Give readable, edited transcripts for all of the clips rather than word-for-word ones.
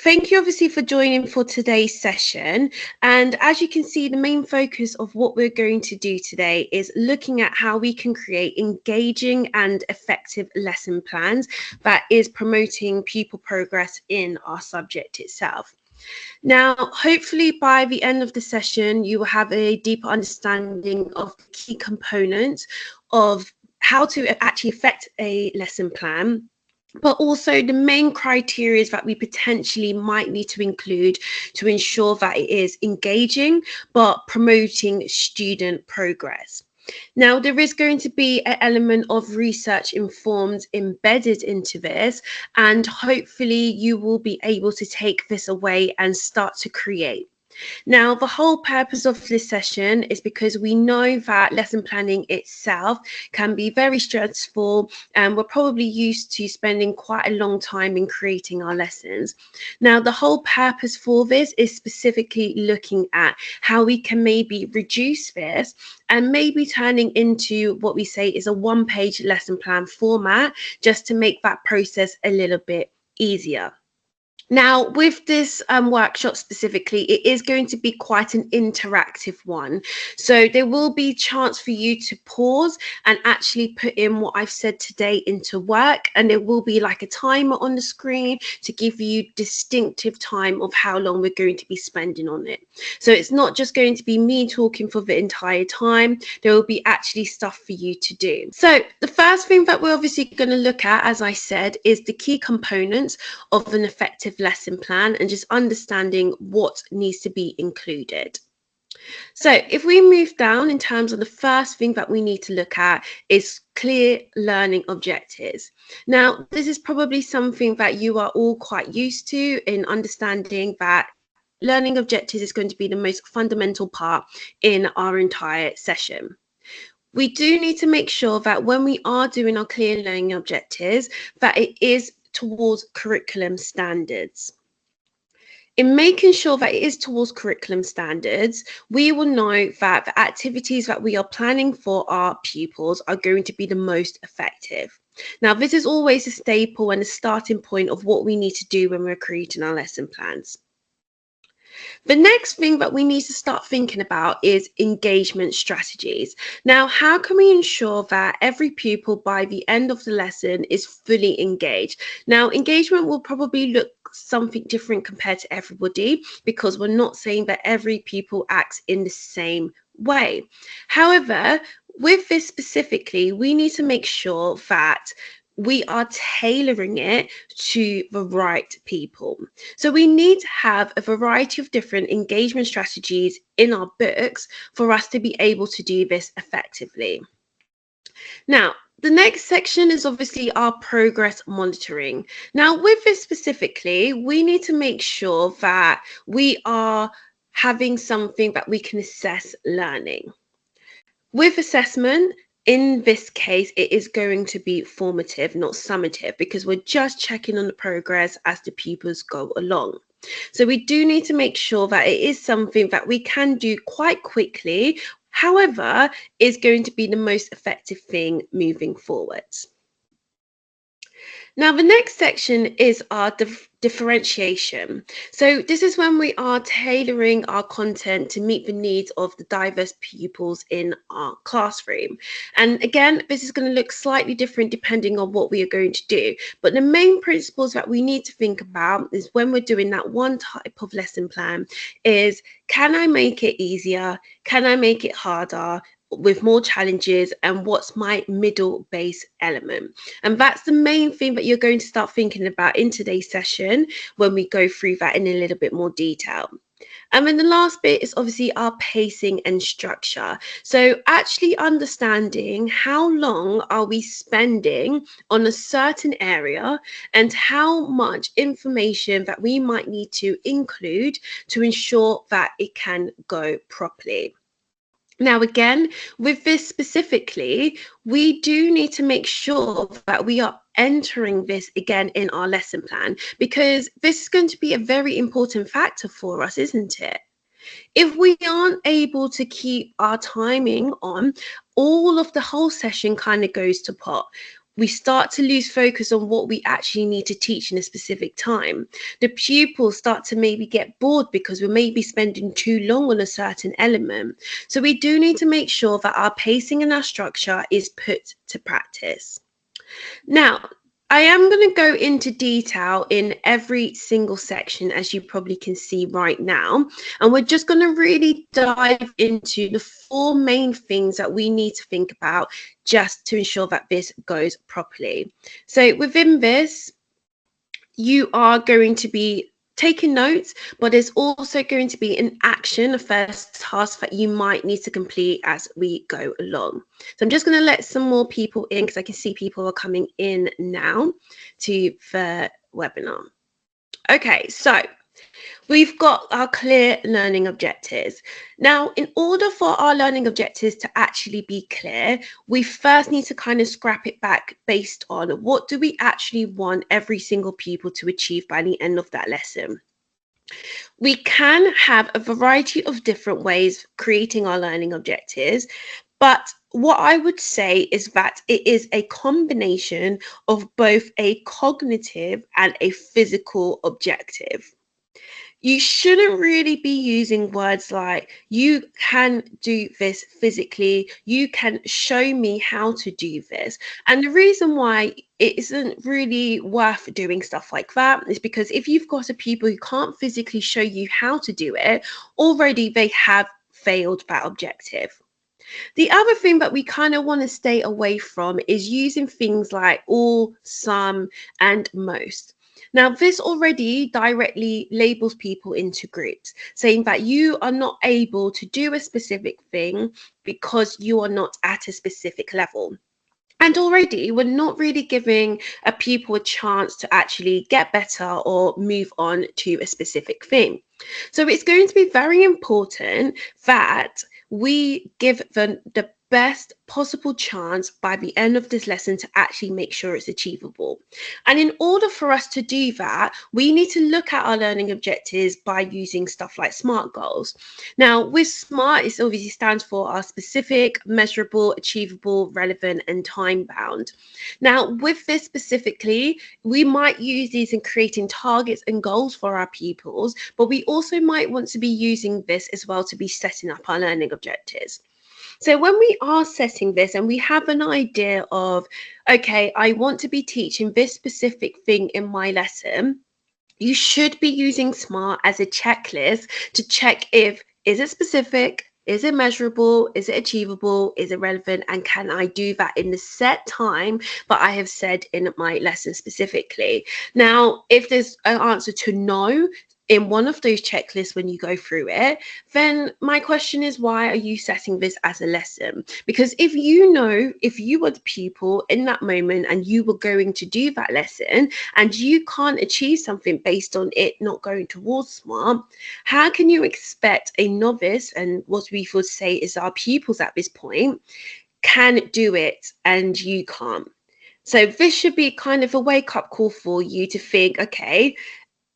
Thank you obviously for joining for today's session. And as you can see, the main focus of what we're going to do today is looking at how we can create engaging and effective lesson plans that is promoting pupil progress in our subject itself. Now, hopefully by the end of the session, you will have a deeper understanding of the key components of how to actually affect a lesson plan, but also the main criteria that we potentially might need to include to ensure that it is engaging but promoting student progress. Now, there is going to be an element of research informed embedded into this, and hopefully you will be able to take this away and start to create. Now, the whole purpose of this session is because we know that lesson planning itself can be very stressful, and we're probably used to spending quite a long time in creating our lessons. Now, the whole purpose for this is specifically looking at how we can maybe reduce this and maybe turning into what we say is a one-page lesson plan format, just to make that process a little bit easier. Now, with this workshop specifically, it is going to be quite an interactive one. So there will be a chance for you to pause and actually put in what I've said today into work. And there will be like a timer on the screen to give you distinctive time of how long we're going to be spending on it. So it's not just going to be me talking for the entire time. There will be actually stuff for you to do. So the first thing that we're obviously going to look at, as I said, is the key components of an effective lesson plan and just understanding what needs to be included. So if we move down in terms of the first thing that we need to look at is clear learning objectives. Now, this is probably something that you are all quite used to in understanding that learning objectives is going to be the most fundamental part in our entire session. We do need to make sure that when we are doing our clear learning objectives, that it is towards curriculum standards. In making sure that it is towards curriculum standards, we will know that the activities that we are planning for our pupils are going to be the most effective. Now, this is always a staple and a starting point of what we need to do when we're creating our lesson plans. The next thing that we need to start thinking about is engagement strategies. Now, how can we ensure that every pupil by the end of the lesson is fully engaged? Now, engagement will probably look something different compared to everybody, because we're not saying that every pupil acts in the same way. However, with this specifically, we need to make sure that we are tailoring it to the right people. So we need to have a variety of different engagement strategies in our books for us to be able to do this effectively. Now, the next section is obviously our progress monitoring. Now, with this specifically, we need to make sure that we are having something that we can assess learning. With assessment, in this case, it is going to be formative, not summative, because we're just checking on the progress as the pupils go along. So we do need to make sure that it is something that we can do quite quickly, however, is going to be the most effective thing moving forwards. Now, the next section is our differentiation. So this is when we are tailoring our content to meet the needs of the diverse pupils in our classroom. And again, this is going to look slightly different depending on what we are going to do. But the main principles that we need to think about is when we're doing that one type of lesson plan is, can I make it easier? Can I make it harder? With more challenges, and what's my middle base element? And that's the main thing that you're going to start thinking about in today's session when we go through that in a little bit more detail. And then the last bit is obviously our pacing and structure. So actually understanding how long are we spending on a certain area and how much information that we might need to include to ensure that it can go properly. Now, again, with this specifically, we do need to make sure that we are entering this again in our lesson plan, because this is going to be a very important factor for us, isn't it? If we aren't able to keep our timing on, all of the whole session kind of goes to pot. we start to lose focus on what we actually need to teach in a specific time. The pupils start to maybe get bored because we're maybe spending too long on a certain element. So we do need to make sure that our pacing and our structure is put to practice. Now, I am going to go into detail in every single section, as you probably can see right now. And we're just going to really dive into the four main things that we need to think about just to ensure that this goes properly. So within this, you are going to be taking notes, but there's also going to be an action, a first task that you might need to complete as we go along. So I'm just going to let some more people in because I can see people are coming in now to the webinar. Okay, so we've got our clear learning objectives. Now, in order for our learning objectives to actually be clear, we first need to kind of scrap it back based on what do we actually want every single pupil to achieve by the end of that lesson. We can have a variety of different ways of creating our learning objectives, but what I would say is that it is a combination of both a cognitive and a physical objective. You shouldn't really be using words like, you can do this physically, you can show me how to do this. And the reason why it isn't really worth doing stuff like that is because if you've got a pupil who can't physically show you how to do it, already they have failed that objective. The other thing that we kind of want to stay away from is using things like all, some, and most. Now, this already directly labels people into groups, saying that you are not able to do a specific thing because you are not at a specific level. And already we're not really giving a pupil a chance to actually get better or move on to a specific thing. So it's going to be very important that we give the best possible chance by the end of this lesson to actually make sure it's achievable. And in order for us to do that, we need to look at our learning objectives by using stuff like SMART goals. Now, with SMART, it obviously stands for our specific, measurable, achievable, relevant, and time bound. Now, with this specifically, we might use these in creating targets and goals for our pupils, but we also might want to be using this as well to be setting up our learning objectives. So when we are setting this and we have an idea of, okay, I want to be teaching this specific thing in my lesson, you should be using SMART as a checklist to check if, is it specific? Is it measurable? Is it achievable? Is it relevant? And can I do that in the set time that I have said in my lesson specifically? Now, if there's an answer to no in one of those checklists when you go through it, then my question is, why are you setting this as a lesson? Because if you know, if you were the pupil in that moment and you were going to do that lesson and you can't achieve something based on it not going towards SMART, how can you expect a novice, and what we would say is our pupils at this point, can do it and you can't? So this should be kind of a wake-up call for you to think, okay,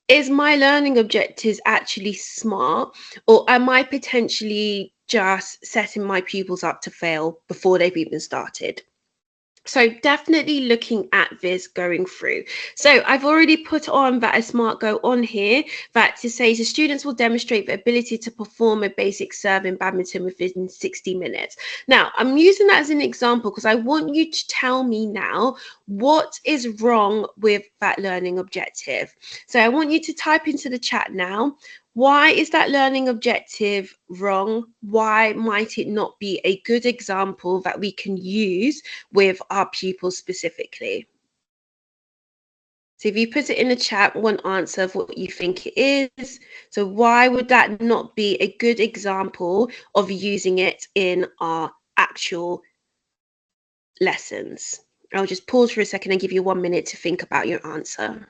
is my learning objectives actually SMART, or am I potentially just setting my pupils up to fail before they've even started? So definitely looking at this going through. So I've already put on that a SMART go on here, that to say the students will demonstrate the ability to perform a basic serve in badminton within 60 minutes. Now, I'm using that as an example because I want you to tell me now what is wrong with that learning objective. So I want you to type into the chat now, why is that learning objective wrong? Why might it not be a good example that we can use with our pupils specifically? So if you put it in the chat, one answer of what you think it is. So why would that not be a good example of using it in our actual lessons? I'll just pause for a second and give you 1 minute to think about your answer.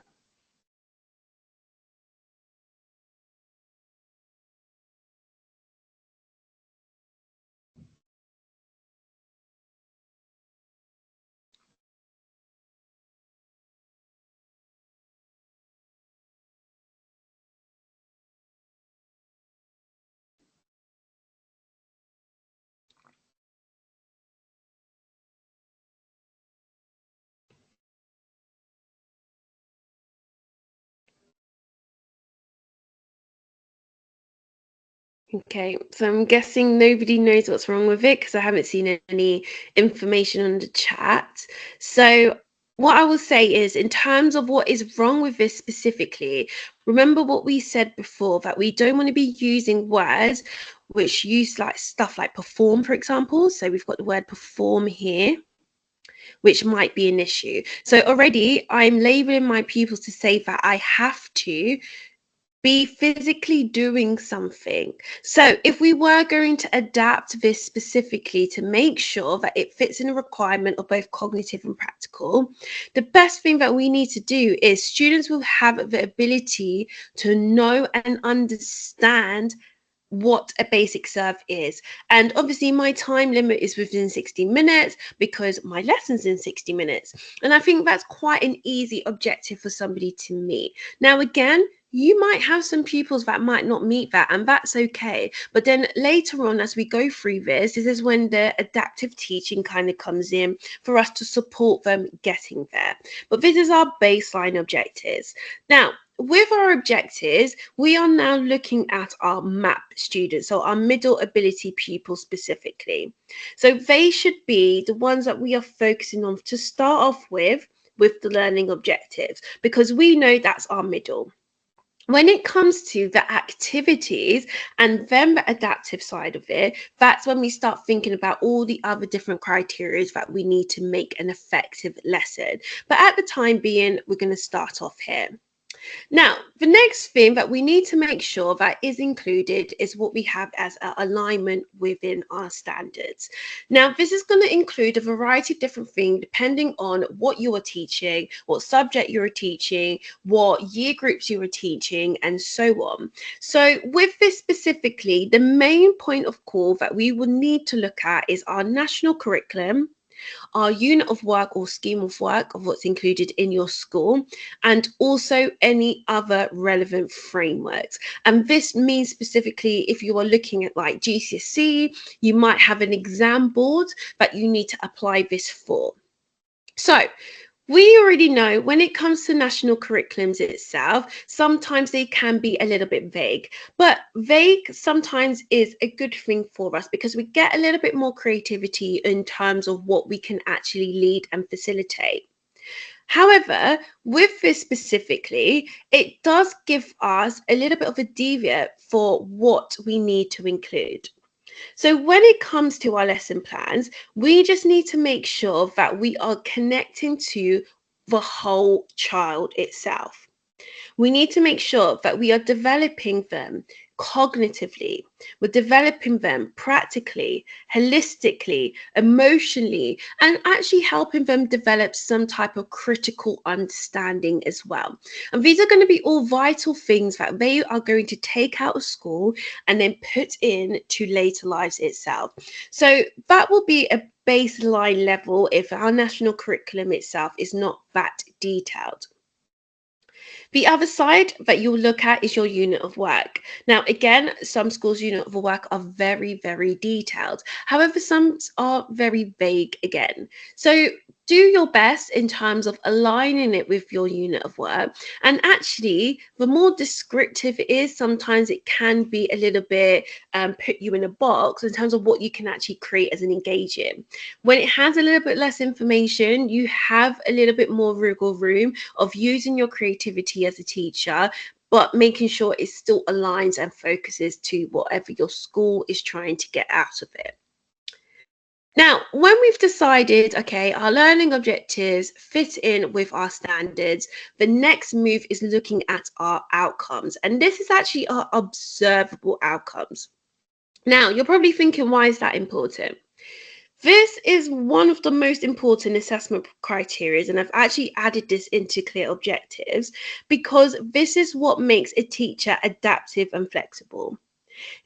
Okay, so I'm guessing nobody knows what's wrong with it because I haven't seen any information on the chat. So, what I will say is, in terms of what is wrong with this specifically, remember what we said before, that we don't want to be using words which use like stuff like perform, for example. So, we've got the word perform here, which might be an issue. So, already I'm labeling my pupils to say that I have to be physically doing something. So if we were going to adapt this specifically to make sure that it fits in a requirement of both cognitive and practical, the best thing that we need to do is students will have the ability to know and understand what a basic serve is. And obviously my time limit is within 60 minutes because my lesson's in 60 minutes. And I think that's quite an easy objective for somebody to meet. Now, again, you might have some pupils that might not meet that, and that's okay. But then later on, as we go through this is when the adaptive teaching kind of comes in for us to support them getting there. But this is our baseline objectives. Now, with our objectives, we are now looking at our MAP students, so our middle ability pupils specifically. So they should be the ones that we are focusing on to start off with the learning objectives, because we know that's our middle. When it comes to the activities and then the adaptive side of it, that's when we start thinking about all the other different criteria that we need to make an effective lesson. But at the time being, we're going to start off here. Now, the next thing that we need to make sure that is included is what we have as an alignment within our standards. Now, this is going to include a variety of different things depending on what you are teaching, what subject you are teaching, what year groups you are teaching, and so on. So with this specifically, the main point of call that we will need to look at is our national curriculum, our unit of work or scheme of work of what's included in your school, and also any other relevant frameworks. And this means specifically if you are looking at like GCSE, you might have an exam board that you need to apply this for. So we already know when it comes to national curriculums itself, sometimes they can be a little bit vague, but vague sometimes is a good thing for us because we get a little bit more creativity in terms of what we can actually lead and facilitate. However, with this specifically, it does give us a little bit of a deviate for what we need to include. So when it comes to our lesson plans, we just need to make sure that we are connecting to the whole child itself. We need to make sure that we are developing them cognitively, we're developing them practically, holistically, emotionally, and actually helping them develop some type of critical understanding as well. And these are going to be all vital things that they are going to take out of school and then put in to later lives itself. So that will be a baseline level if our national curriculum itself is not that detailed. The other side that you'll look at is your unit of work. Now, again, some schools' unit of work are very, very detailed. However, some are very vague again. So do your best in terms of aligning it with your unit of work. And actually, the more descriptive it is, sometimes it can be a little bit put you in a box in terms of what you can actually create as an engaging. When it has a little bit less information, you have a little bit more wiggle room of using your creativity as a teacher, but making sure it still aligns and focuses to whatever your school is trying to get out of it. Now, when we've decided, okay, our learning objectives fit in with our standards, the next move is looking at our outcomes. And this is actually our observable outcomes. Now, you're probably thinking, why is that important? This is one of the most important assessment criteria, and I've actually added this into clear objectives because this is what makes a teacher adaptive and flexible.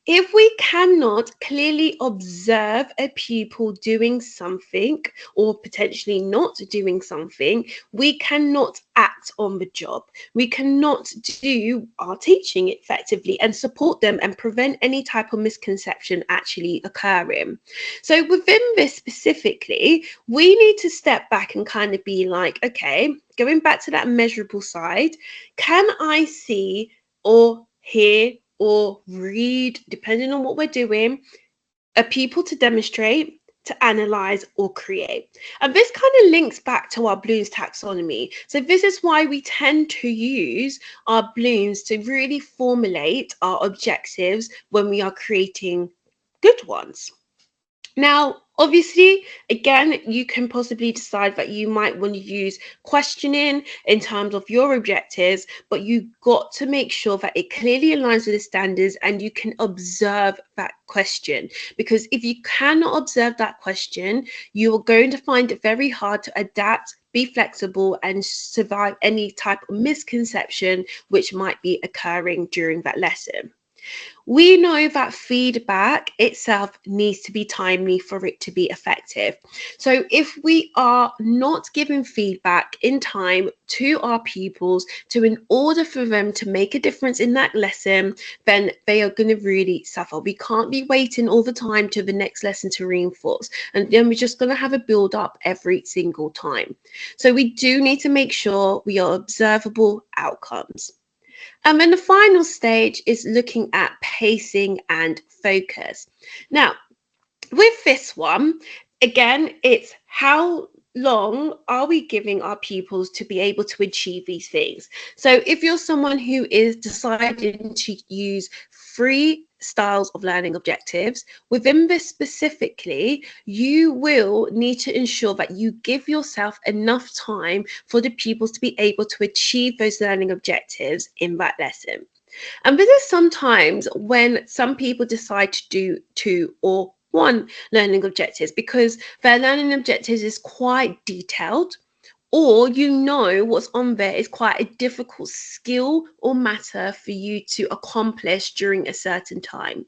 If we cannot clearly observe a pupil doing something or potentially not doing something, we cannot act on the job. We cannot do our teaching effectively and support them and prevent any type of misconception actually occurring. So within this specifically, we need to step back and kind of be like, okay, going back to that measurable side, can I see or hear or read, depending on what we're doing, a pupil to demonstrate, to analyze, or create. And this kind of links back to our Bloom's taxonomy. So this is why we tend to use our Blooms to really formulate our objectives when we are creating good ones. Now, obviously, again, you can possibly decide that you might want to use questioning in terms of your objectives, but you got to make sure that it clearly aligns with the standards and you can observe that question. Because if you cannot observe that question, you are going to find it very hard to adapt, be flexible, and survive any type of misconception which might be occurring during that lesson. We know that feedback itself needs to be timely for it to be effective. So if we are not giving feedback in time to our pupils in order for them to make a difference in that lesson, then they are going to really suffer. We can't be waiting all the time to the next lesson to reinforce, and then we're just going to have a build up every single time. So we do need to make sure we are observable outcomes. And then the final stage is looking at pacing and focus. Now, with this one, again, it's how long are we giving our pupils to be able to achieve these things? So if you're someone who is deciding to use three styles of learning objectives, within this specifically, you will need to ensure that you give yourself enough time for the pupils to be able to achieve those learning objectives in that lesson. And this is sometimes when some people decide to do two or one learning objectives because their learning objectives is quite detailed, or you know what's on there is quite a difficult skill or matter for you to accomplish during a certain time.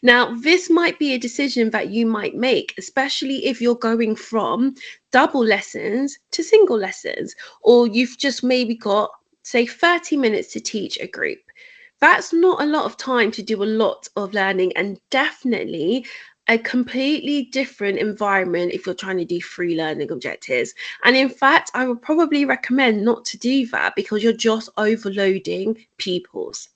Now, this might be a decision that you might make, especially if you're going from double lessons to single lessons, or you've just maybe got, say, 30 minutes to teach a group. That's not a lot of time to do a lot of learning, and definitely a completely different environment if you're trying to do free learning objectives. And in fact, I would probably recommend not to do that because you're just overloading pupils.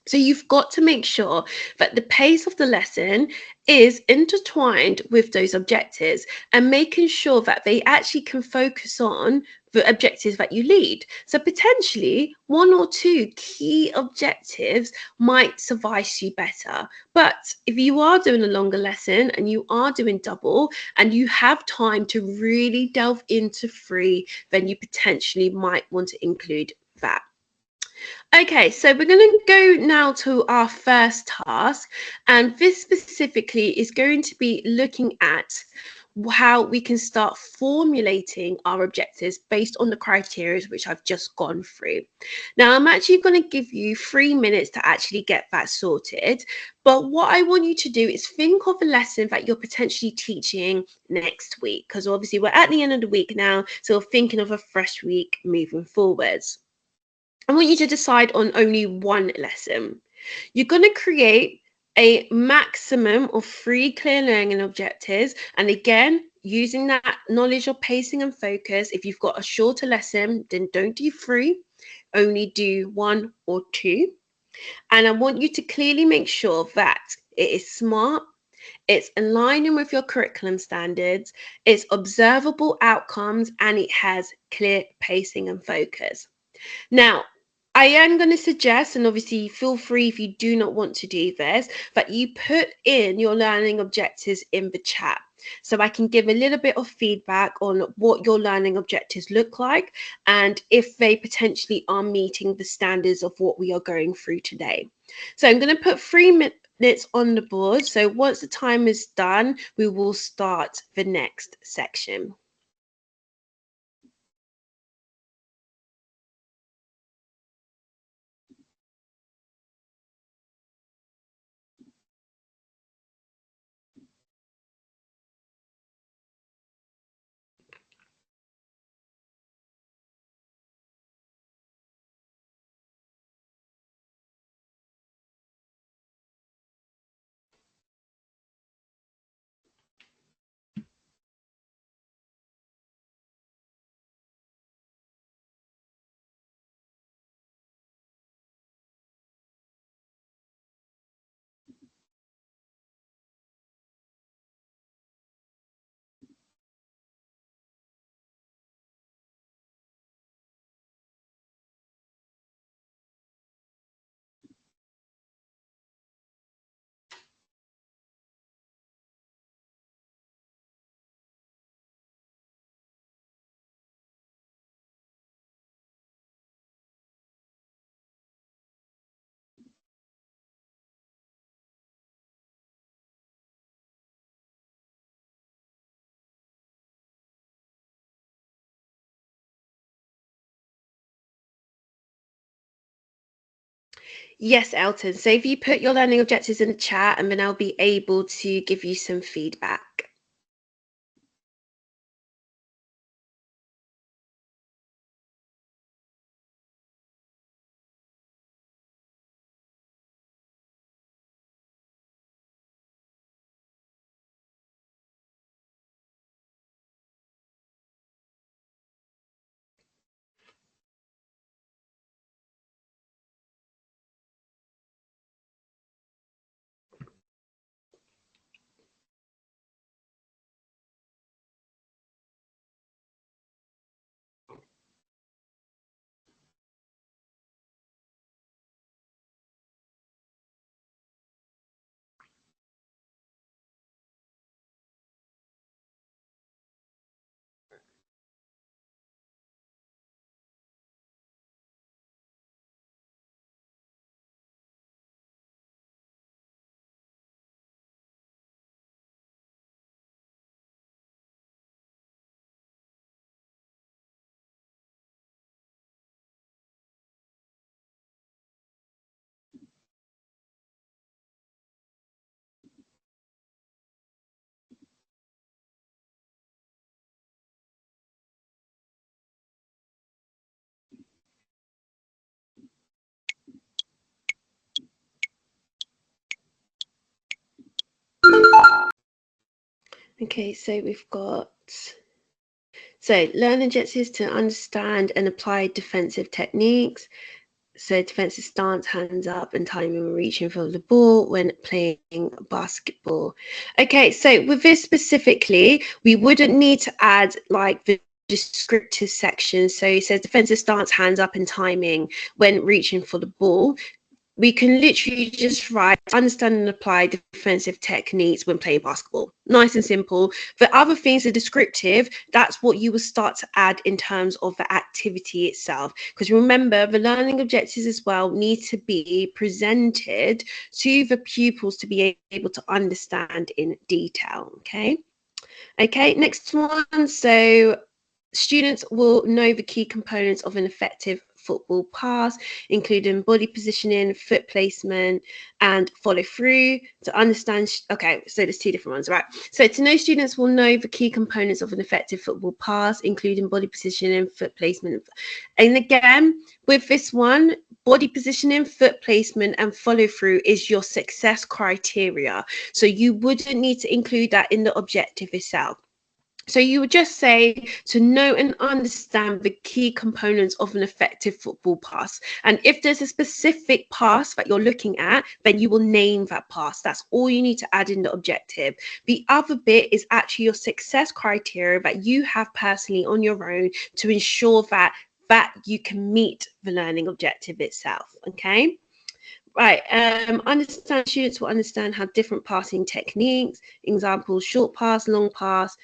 So you've got to make sure that the pace of the lesson is intertwined with those objectives and making sure that they actually can focus on the objectives that you lead. So potentially one or two key objectives might suffice you better. But if you are doing a longer lesson and you are doing double and you have time to really delve into free, then you potentially might want to include that. Okay, so we're going to go now to our first task, and this specifically is going to be looking at how we can start formulating our objectives based on the criteria which I've just gone through. Now, I'm actually going to give you 3 minutes to actually get that sorted, but what I want you to do is think of a lesson that you're potentially teaching next week, because obviously we're at the end of the week now, so we're thinking of a fresh week moving forwards. I want you to decide on only one lesson. You're going to create a maximum of 3 clear learning objectives. And again, using that knowledge of pacing and focus, if you've got a shorter lesson, then don't do 3, only do 1 or 2. And I want you to clearly make sure that it is smart, it's aligning with your curriculum standards, it's observable outcomes, and it has clear pacing and focus. Now, I am going to suggest, and obviously feel free if you do not want to do this, that you put in your learning objectives in the chat so I can give a little bit of feedback on what your learning objectives look like and if they potentially are meeting the standards of what we are going through today. So I'm going to put 3 minutes on the board. So once the time is done, we will start the next section. Yes, Elton. So if you put your learning objectives in the chat, and then I'll be able to give you some feedback. Okay, so we've got, so learn objectives to understand and apply defensive techniques. So defensive stance, hands up, and timing when reaching for the ball when playing basketball. Okay, so with this specifically, we wouldn't need to add like the descriptive section. So it says defensive stance, hands up, and timing when reaching for the ball. We can literally just write understand and apply defensive techniques when playing basketball. Nice and simple. The other things are descriptive. That's what you will start to add in terms of the activity itself. Because remember, the learning objectives as well need to be presented to the pupils to be able to understand in detail. Okay, next one. So students will know the key components of an effective football pass, including body positioning, foot placement, and follow through to understand. Okay, so there's two different ones, right? So to know, students will know the key components of an effective football pass, including body positioning, foot placement. And again, with this one, body positioning, foot placement, and follow through is your success criteria. So you wouldn't need to include that in the objective itself. So you would just say to know and understand the key components of an effective football pass. And if there's a specific pass that you're looking at, then you will name that pass. That's all you need to add in the objective. The other bit is actually your success criteria that you have personally on your own to ensure that you can meet the learning objective itself. Okay. Right. Understand students will understand how different passing techniques, examples, short pass, long pass,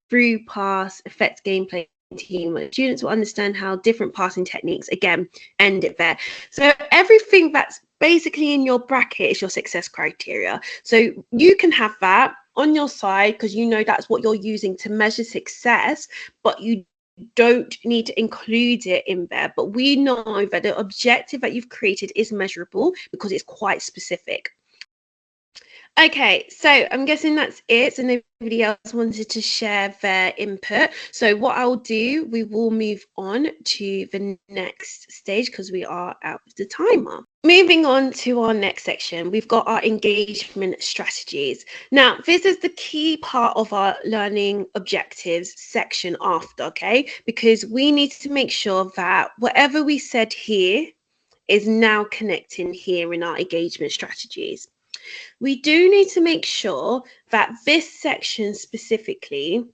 through pass affect gameplay team. Students will understand how different passing techniques, again, end it there. So everything that's basically in your bracket is your success criteria. So you can have that on your side because you know that's what you're using to measure success, but you don't need to include it in there. But we know that the objective that you've created is measurable because it's quite specific. Okay, so I'm guessing that's it. So nobody else wanted to share their input. So what I'll do, we will move on to the next stage because we are out of the timer. Moving on to our next section, we've got our engagement strategies. Now, this is the key part of our learning objectives section after, okay? Because we need to make sure that whatever we said here is now connecting here in our engagement strategies. We do need to make sure that this section specifically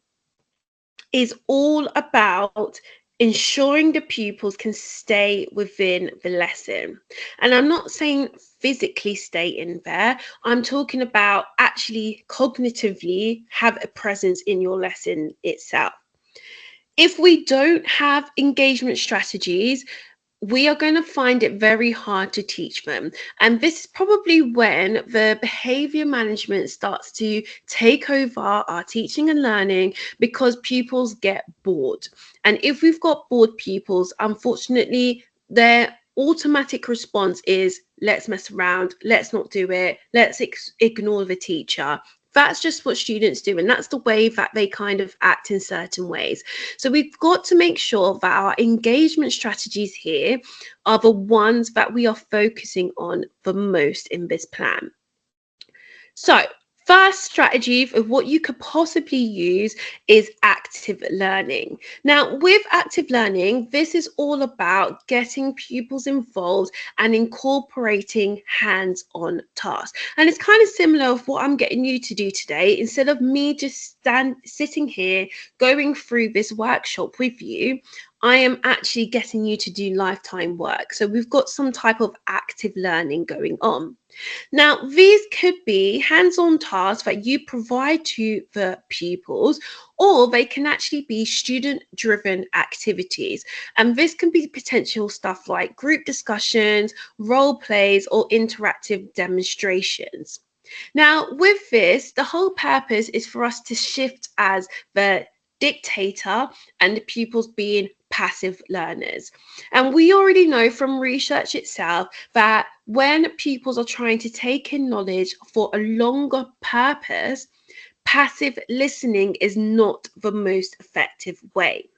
is all about ensuring the pupils can stay within the lesson. And I'm not saying physically stay in there. I'm talking about actually cognitively have a presence in your lesson itself. If we don't have engagement strategies, we are going to find it very hard to teach them. And this is probably when the behavior management starts to take over our teaching and learning because pupils get bored. And if we've got bored pupils, unfortunately, their automatic response is let's mess around, let's not do it, let's ignore the teacher. That's just what students do, and that's the way that they kind of act in certain ways. So we've got to make sure that our engagement strategies here are the ones that we are focusing on the most in this plan. So first strategy of what you could possibly use is active learning. Now, with active learning, this is all about getting pupils involved and incorporating hands-on tasks. And it's kind of similar of what I'm getting you to do today. Instead of me just sitting here going through this workshop with you, I am actually getting you to do lifetime work. So we've got some type of active learning going on. Now, these could be hands-on tasks that you provide to the pupils, or they can actually be student-driven activities. And this can be potential stuff like group discussions, role plays, or interactive demonstrations. Now, with this, the whole purpose is for us to shift as the dictator and the pupils being passive learners. And we already know from research itself that when pupils are trying to take in knowledge for a longer purpose, passive listening is not the most effective way.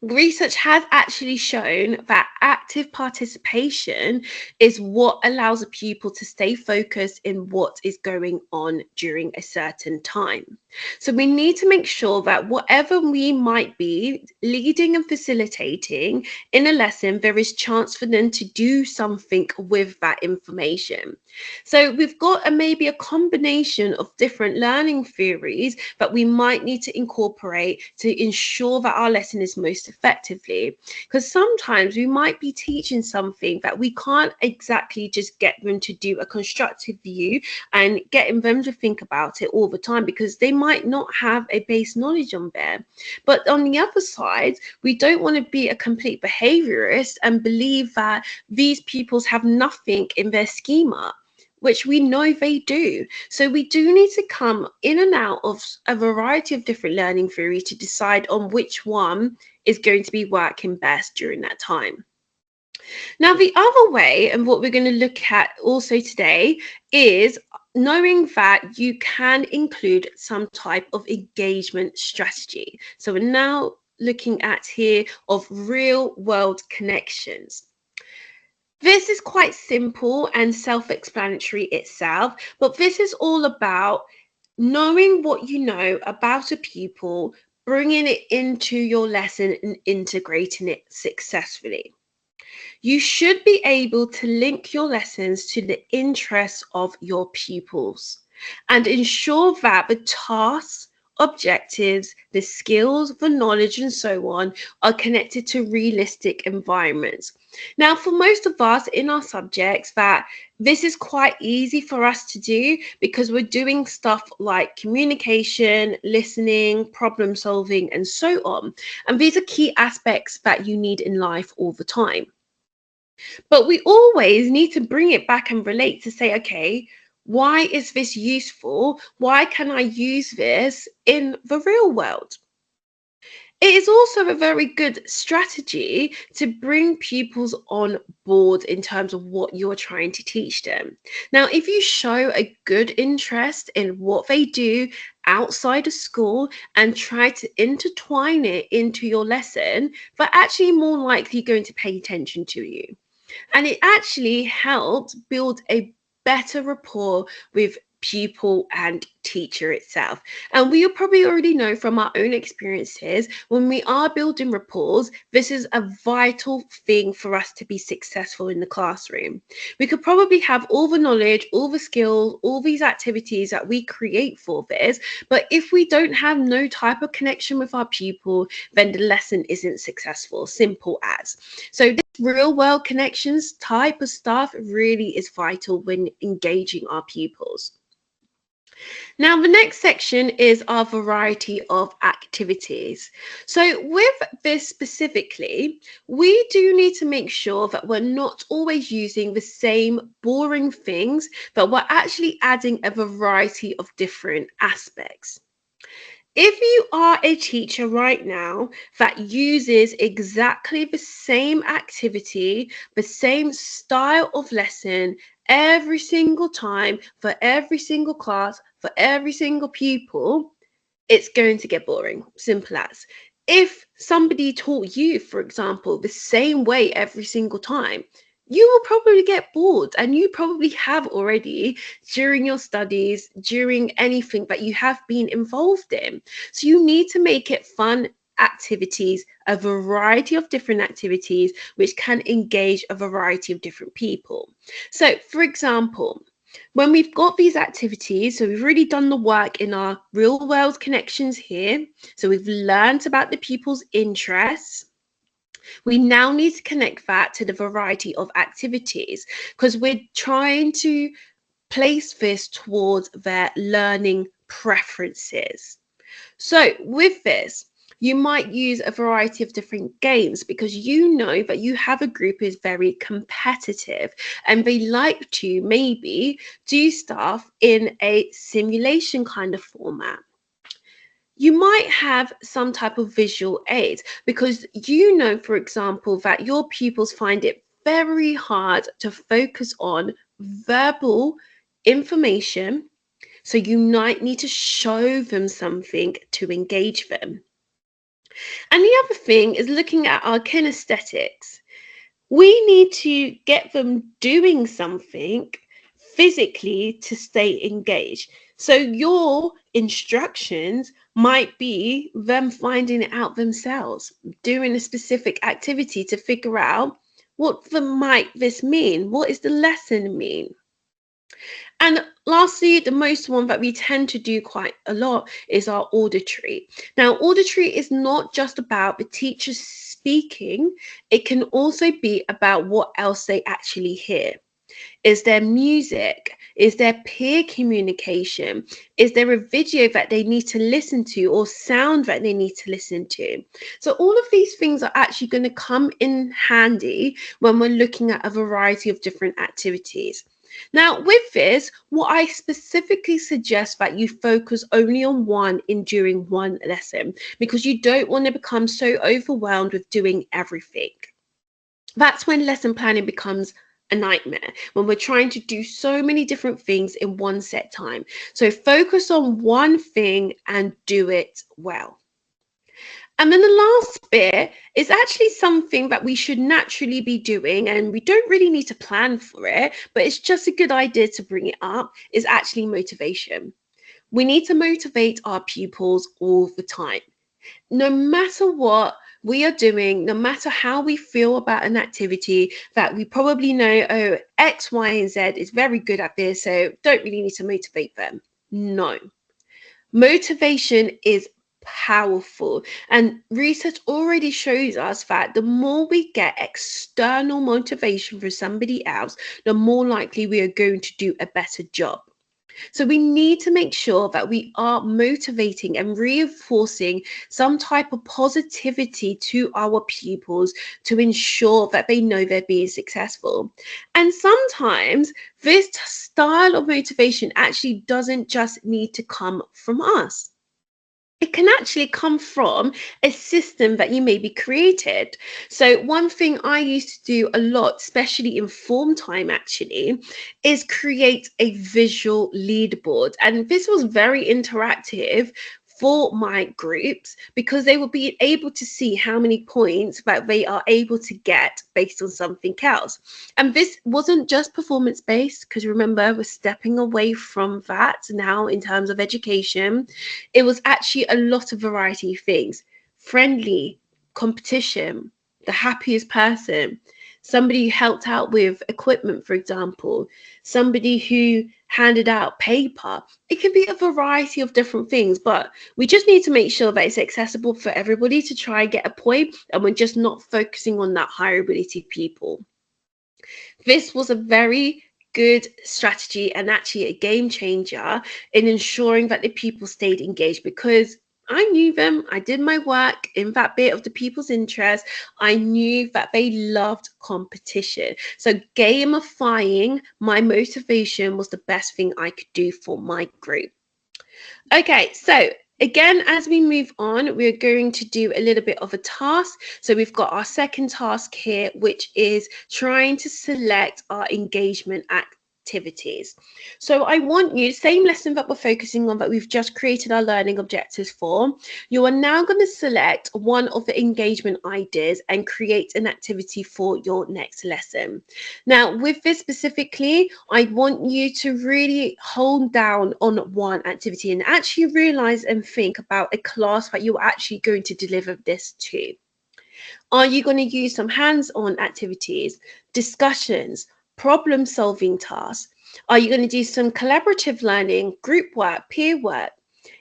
Research has actually shown that active participation is what allows a pupil to stay focused in what is going on during a certain time. So we need to make sure that whatever we might be leading and facilitating in a lesson, there is chance for them to do something with that information. So we've got maybe a combination of different learning theories that we might need to incorporate to ensure that our lesson is most effectively, because sometimes we might be teaching something that we can't exactly just get them to do a constructive view and getting them to think about it all the time, because they might not have a base knowledge on there. But on the other side, we don't want to be a complete behaviorist and believe that these pupils have nothing in their schema, which we know they do. So we do need to come in and out of a variety of different learning theories to decide on which one is going to be working best during that time. Now, the other way, and what we're going to look at also today, is knowing that you can include some type of engagement strategy. So we're now looking at here of real world connections. This is quite simple and self-explanatory itself, but this is all about knowing what you know about a pupil, bringing it into your lesson and integrating it successfully. You should be able to link your lessons to the interests of your pupils and ensure that the tasks, objectives, the skills, the knowledge, and so on are connected to realistic environments. Now, for most of us in our subjects, that this is quite easy for us to do because we're doing stuff like communication, listening, problem solving, and so on. And these are key aspects that you need in life all the time. But we always need to bring it back and relate to say, okay, why is this useful? Why can I use this in the real world? It is also a very good strategy to bring pupils on board in terms of what you're trying to teach them. Now, if you show a good interest in what they do outside of school and try to intertwine it into your lesson, they're actually more likely going to pay attention to you. And it actually helps build a better rapport with pupil and teacher itself. And we probably already know from our own experiences, when we are building rapports, this is a vital thing for us to be successful in the classroom. We could probably have all the knowledge, all the skills, all these activities that we create for this, but if we don't have no type of connection with our pupil, then the lesson isn't successful, simple as. So this real world connections type of stuff really is vital when engaging our pupils. Now, the next section is our variety of activities. So with this specifically, we do need to make sure that we're not always using the same boring things, but we're actually adding a variety of different aspects. If you are a teacher right now that uses exactly the same activity, the same style of lesson every single time for every single class, for every single pupil, it's going to get boring. Simple as. If somebody taught you, for example, the same way every single time, you will probably get bored, and you probably have already during your studies, during anything that you have been involved in. So you need to make it fun activities, a variety of different activities which can engage a variety of different people. So, for example, when we've got these activities, so we've already done the work in our real world connections here. So we've learned about the pupils' interests. We now need to connect that to the variety of activities because we're trying to place this towards their learning preferences. So with this, you might use a variety of different games because you know that you have a group who's very competitive and they like to maybe do stuff in a simulation kind of format. You might have some type of visual aid because you know, for example, that your pupils find it very hard to focus on verbal information. So you might need to show them something to engage them. And the other thing is looking at our kinesthetics. We need to get them doing something physically to stay engaged. So your instructions might be them finding it out themselves, doing a specific activity to figure out what might this mean? What is the lesson mean? And lastly, the most one that we tend to do quite a lot is our auditory. Now, auditory is not just about the teacher speaking, it can also be about what else they actually hear. Is there music? Is there peer communication? Is there a video that they need to listen to or sound that they need to listen to? So all of these things are actually going to come in handy when we're looking at a variety of different activities. Now, with this, what I specifically suggest that you focus only on one in during one lesson because you don't want to become so overwhelmed with doing everything. That's when lesson planning becomes a nightmare, when we're trying to do so many different things in one set time. So focus on one thing and do it well. And then the last bit is actually something that we should naturally be doing, and we don't really need to plan for it, but it's just a good idea to bring it up, is actually motivation. We need to motivate our pupils all the time. No matter what we are doing, no matter how we feel about an activity that we probably know, oh, X, Y, and Z is very good at this, so don't really need to motivate them. No. Motivation is powerful, and research already shows us that the more we get external motivation from somebody else, the more likely we are going to do a better job. So we need to make sure that we are motivating and reinforcing some type of positivity to our pupils to ensure that they know they're being successful. And sometimes this style of motivation actually doesn't just need to come from us. It can actually come from a system that you maybe created. So one thing I used to do a lot, especially in form time actually, is create a visual leaderboard. And this was very interactive for my groups because they will be able to see how many points that they are able to get based on something else. And this wasn't just performance based, because remember, we're stepping away from that now in terms of education. It was actually a lot of variety of things: friendly, competition, the happiest person, somebody who helped out with equipment, for example, somebody who handed out paper. It can be a variety of different things, but we just need to make sure that it's accessible for everybody to try and get a point, and we're just not focusing on that higher ability people. This was a very good strategy and actually a game changer in ensuring that the people stayed engaged, because I knew them. I did my work in that bit of the people's interest. I knew that they loved competition. So gamifying my motivation was the best thing I could do for my group. Okay, so Again, as we move on, we're going to do a little bit of a task. So we've got our second task here, which is trying to select our engagement activities. So I want you, same lesson that we're focusing on that we've just created our learning objectives for, you are now going to select one of the engagement ideas and create an activity for your next lesson. Now, with this specifically, I want you to really hold down on one activity and actually realize and think about a class that you're actually going to deliver this to. Are you going to use some hands-on activities, discussions, problem-solving tasks? Are you going to do some collaborative learning, group work, peer work,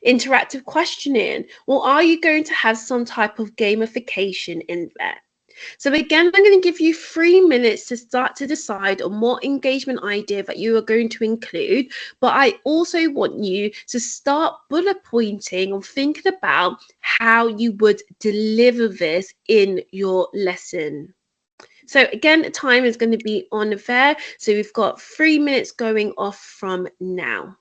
interactive questioning, or are you going to have some type of gamification in there? So again, I'm going to give you 3 minutes to start to decide on what engagement idea that you are going to include. But I also want you to start bullet pointing or thinking about how you would deliver this in your lesson. So again, time is going to be on there. So we've got 3 minutes going off from now.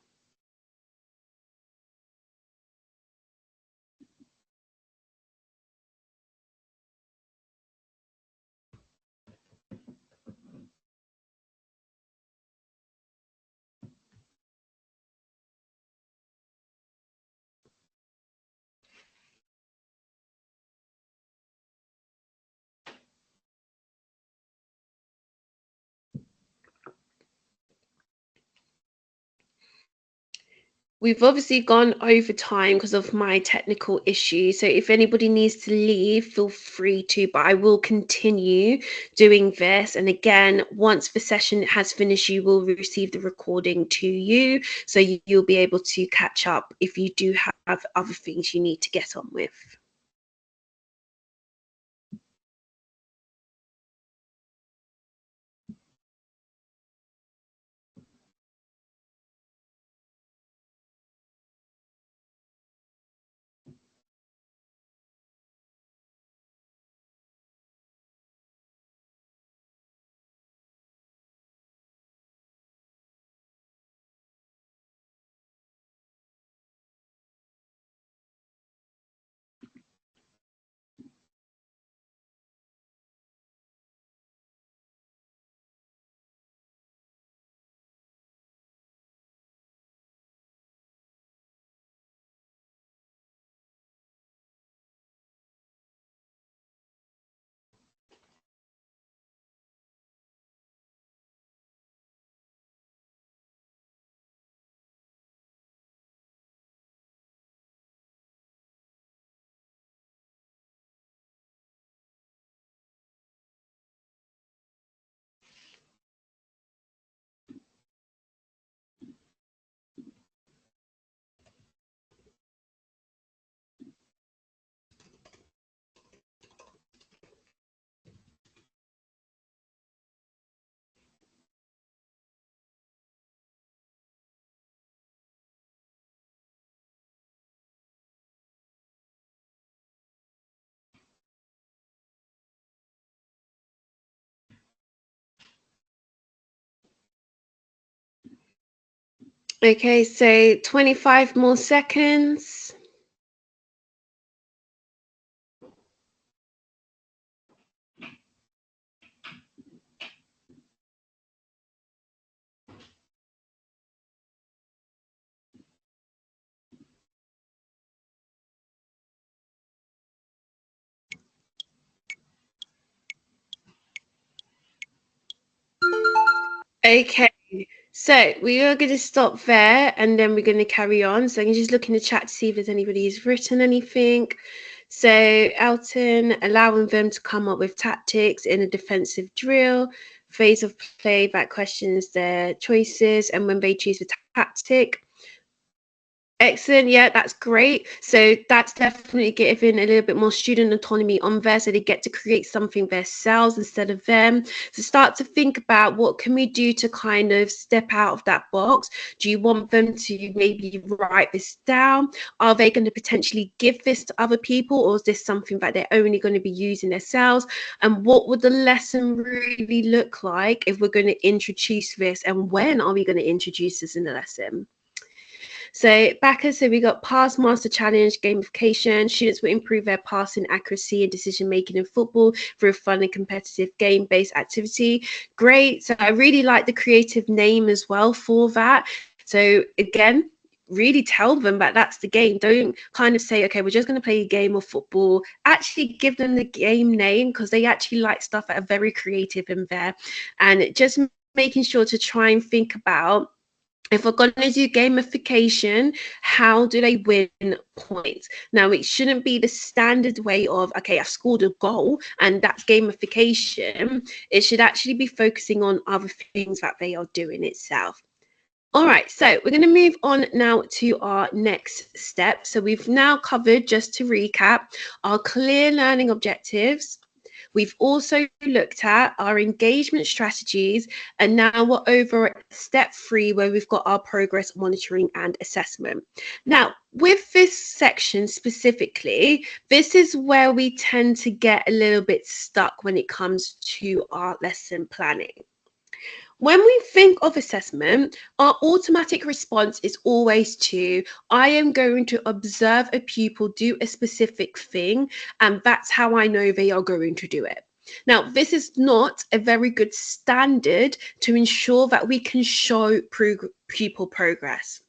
We've obviously gone over time because of my technical issue. So if anybody needs to leave, feel free to, but I will continue doing this. And again, once the session has finished, you will receive the recording to you. So you'll be able to catch up if you do have other things you need to get on with. Okay, so 25 more seconds. Okay, so we are going to stop there and then we're going to carry on. So I can just look in the chat to see if there's anybody who's written anything. So Elton, allowing them to come up with tactics in a defensive drill, phase of play that questions their choices, and when they choose the tactic. Excellent. Yeah, that's great. So that's definitely giving a little bit more student autonomy on there so they get to create something themselves instead of them. So start to think about what can we do to kind of step out of that box. Do you want them to maybe write this down? Are they going to potentially give this to other people, or is this something that they're only going to be using themselves? And what would the lesson really look like if we're going to introduce this, and when are we going to introduce this in the lesson? So backers, so we got pass master challenge, gamification. Students will improve their passing accuracy and decision making in football through a fun and competitive game-based activity. Great. So I really like the creative name as well for that. So again, really tell them that that's the game. Don't kind of say, okay, we're just going to play a game of football. Actually give them the game name, because they actually like stuff that are very creative in there. And just making sure to try and think about, if we're going to do gamification, how do they win points? Now, it shouldn't be the standard way of, okay, I've scored a goal and that's gamification. It should actually be focusing on other things that they are doing itself. All right, so we're going to move on now to our next step. So we've now covered, just to recap, our clear learning objectives. We've also looked at our engagement strategies, and now we're over at step 3, where we've got our progress monitoring and assessment. Now, with this section specifically, this is where we tend to get a little bit stuck when it comes to our lesson planning. When we think of assessment, our automatic response is always to, I am going to observe a pupil do a specific thing, and that's how I know they are going to do it. Now, this is not a very good standard to ensure that we can show pupil progress.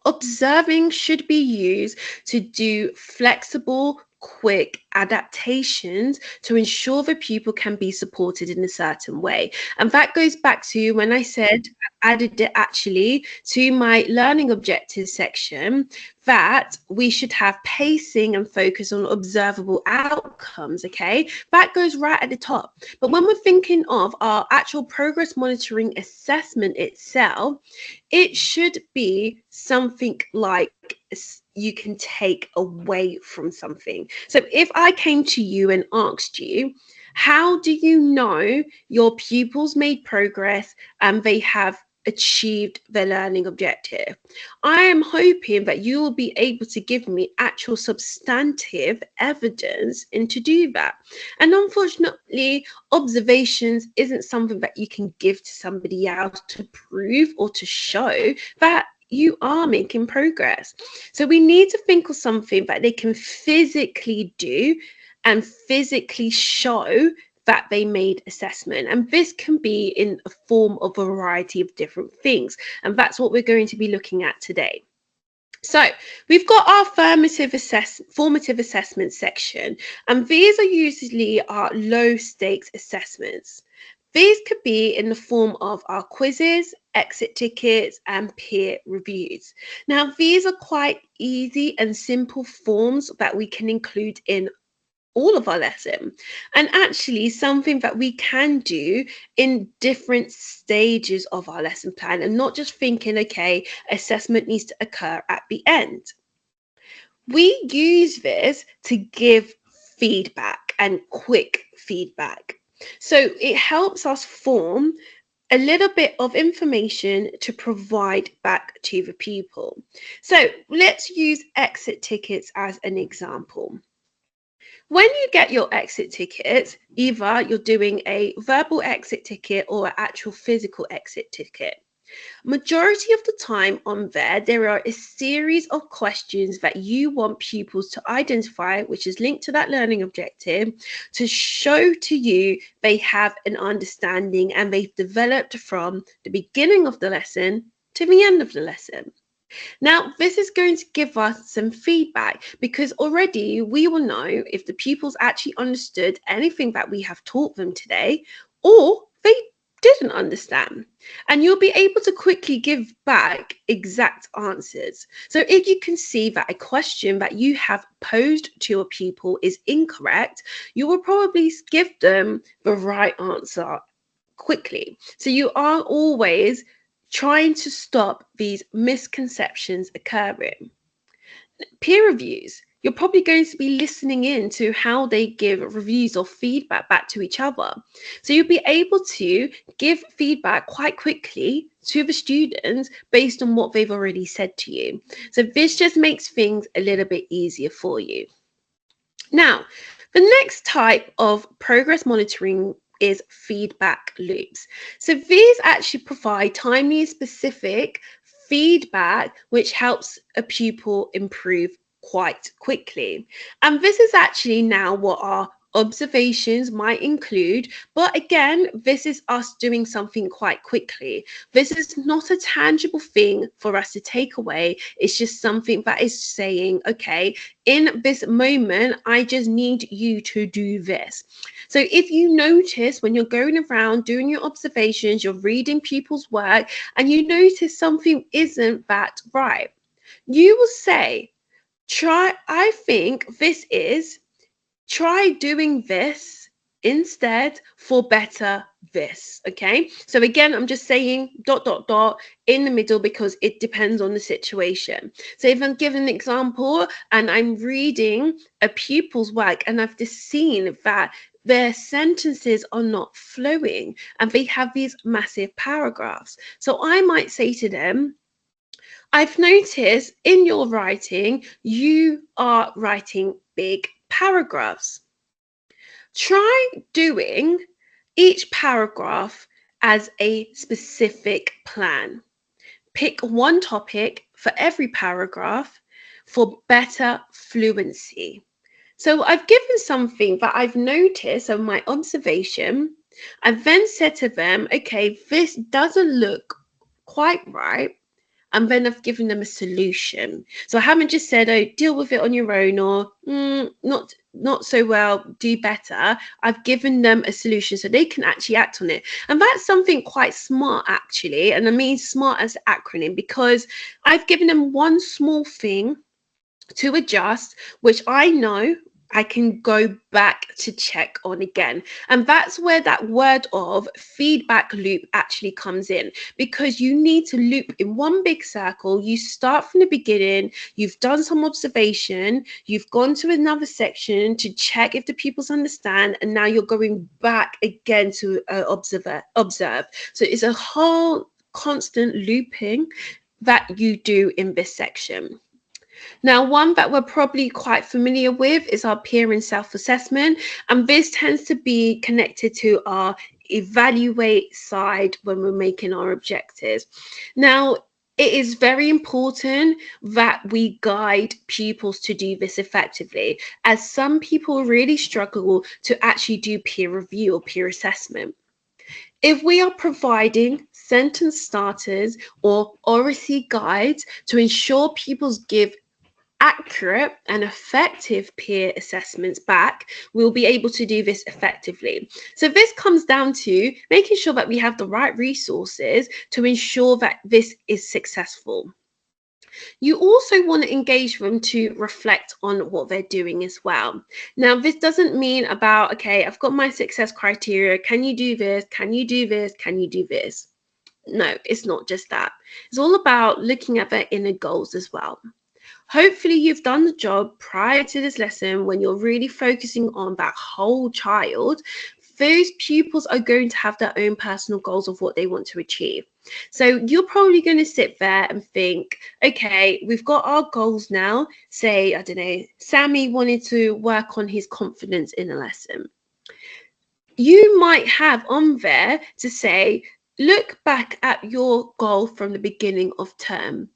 Observing should be used to do flexible, quick adaptations to ensure the pupil can be supported in a certain way. And that goes back to when I said, added it actually to my learning objectives section, that we should have pacing and focus on observable outcomes. Okay, that goes right at the top. But when we're thinking of our actual progress monitoring assessment itself, it should be something like you can take away from something. So if I came to you and asked you, how do you know your pupils made progress and they have achieved their learning objective? I am hoping that you will be able to give me actual substantive evidence and to do that. And unfortunately, observations isn't something that you can give to somebody else to prove or to show that you are making progress. So we need to think of something that they can physically do and physically show that they made assessment. And this can be in a form of a variety of different things. And that's what we're going to be looking at today. So we've got our formative assessment section, and these are usually our low stakes assessments. These could be in the form of our quizzes, exit tickets, and peer reviews. Now, these are quite easy and simple forms that we can include in all of our lesson, and actually something that we can do in different stages of our lesson plan, and not just thinking, okay, assessment needs to occur at the end. We use this to give feedback and quick feedback. So it helps us form a little bit of information to provide back to the pupil. So let's use exit tickets as an example. When you get your exit tickets, either you're doing a verbal exit ticket or an actual physical exit ticket. Majority of the time on there are a series of questions that you want pupils to identify, which is linked to that learning objective, to show to you they have an understanding and they've developed from the beginning of the lesson to the end of the lesson. Now, this is going to give us some feedback, because already we will know if the pupils actually understood anything that we have taught them today, or they didn't understand. And you'll be able to quickly give back exact answers. So if you can see that a question that you have posed to a pupil is incorrect, you will probably give them the right answer quickly. So you are always trying to stop these misconceptions occurring. Peer reviews. You're probably going to be listening in to how they give reviews or feedback back to each other. So you'll be able to give feedback quite quickly to the students based on what they've already said to you. So this just makes things a little bit easier for you. Now, the next type of progress monitoring is feedback loops. So these actually provide timely and specific feedback, which helps a pupil improve quite quickly. And this is actually now what our observations might include, but again, this is us doing something quite quickly. This is not a tangible thing for us to take away. It's just something that is saying, okay, in this moment, I just need you to do this. So if you notice when you're going around doing your observations, you're reading people's work, and you notice something isn't that right, you will say, I think this is, try doing this instead for better this. Okay, so again, I'm just saying ... in the middle because it depends on the situation. So if I'm giving an example and I'm reading a pupil's work and I've just seen that their sentences are not flowing and they have these massive paragraphs, so I might say to them, I've noticed in your writing, you are writing big paragraphs. Try doing each paragraph as a specific plan. Pick one topic for every paragraph for better fluency. So I've given something that I've noticed of my observation. I've then said to them, okay, this doesn't look quite right. And then I've given them a solution. So I haven't just said, oh, deal with it on your own, or not so well, do better. I've given them a solution so they can actually act on it. And that's something quite smart, actually. And I mean smart as an acronym, because I've given them one small thing to adjust, which I know I can go back to check on again. And that's where that word of feedback loop actually comes in, because you need to loop in one big circle. You start from the beginning, you've done some observation, you've gone to another section to check if the pupils understand, and now you're going back again to observe. So it's a whole constant looping that you do in this section. Now, one that we're probably quite familiar with is our peer and self-assessment, and this tends to be connected to our evaluate side when we're making our objectives. Now, it is very important that we guide pupils to do this effectively, as some people really struggle to actually do peer review or peer assessment. If we are providing sentence starters or oracy guides to ensure pupils give accurate and effective peer assessments back, we'll be able to do this effectively. So this comes down to making sure that we have the right resources to ensure that this is successful. You also want to engage them to reflect on what they're doing as well. Now, this doesn't mean about, okay, I've got my success criteria. Can you do this? Can you do this? Can you do this? No, it's not just that. It's all about looking at their inner goals as well. Hopefully you've done the job prior to this lesson when you're really focusing on that whole child. Those pupils are going to have their own personal goals of what they want to achieve. So you're probably going to sit there and think, okay, we've got our goals now. Say, I don't know, Sammy wanted to work on his confidence in a lesson. You might have on there to say, look back at your goal from the beginning of term.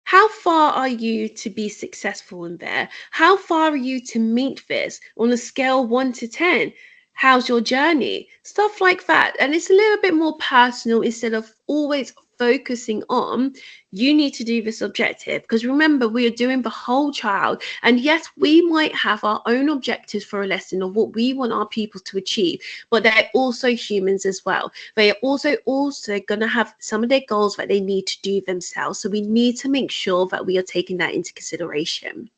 How far are you to be successful in there? How far are you to meet this on a scale 1 to 10? How's your journey? Stuff like that. And it's a little bit more personal instead of always focusing on, you need to do this objective. Because remember, we are doing the whole child. And yes, we might have our own objectives for a lesson of what we want our pupils to achieve, but they're also humans as well. They are also going to have some of their goals that they need to do themselves. So we need to make sure that we are taking that into consideration.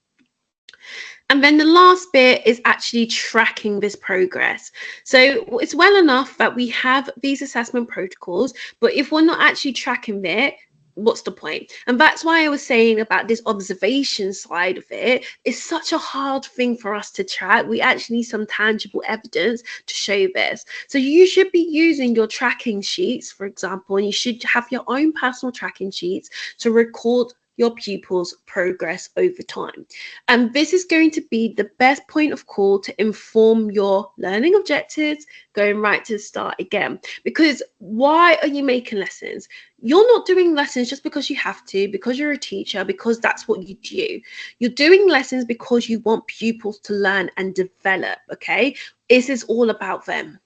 And then the last bit is actually tracking this progress. So it's well enough that we have these assessment protocols, but if we're not actually tracking it, what's the point? And that's why I was saying about this observation side of it. It's such a hard thing for us to track. We actually need some tangible evidence to show this. So you should be using your tracking sheets, for example, and you should have your own personal tracking sheets to record your pupils' progress over time. And this is going to be the best point of call to inform your learning objectives, going right to the start again. Because why are you making lessons? You're not doing lessons just because you have to, because you're a teacher, because that's what you do. You're doing lessons because you want pupils to learn and develop, okay? This is all about them.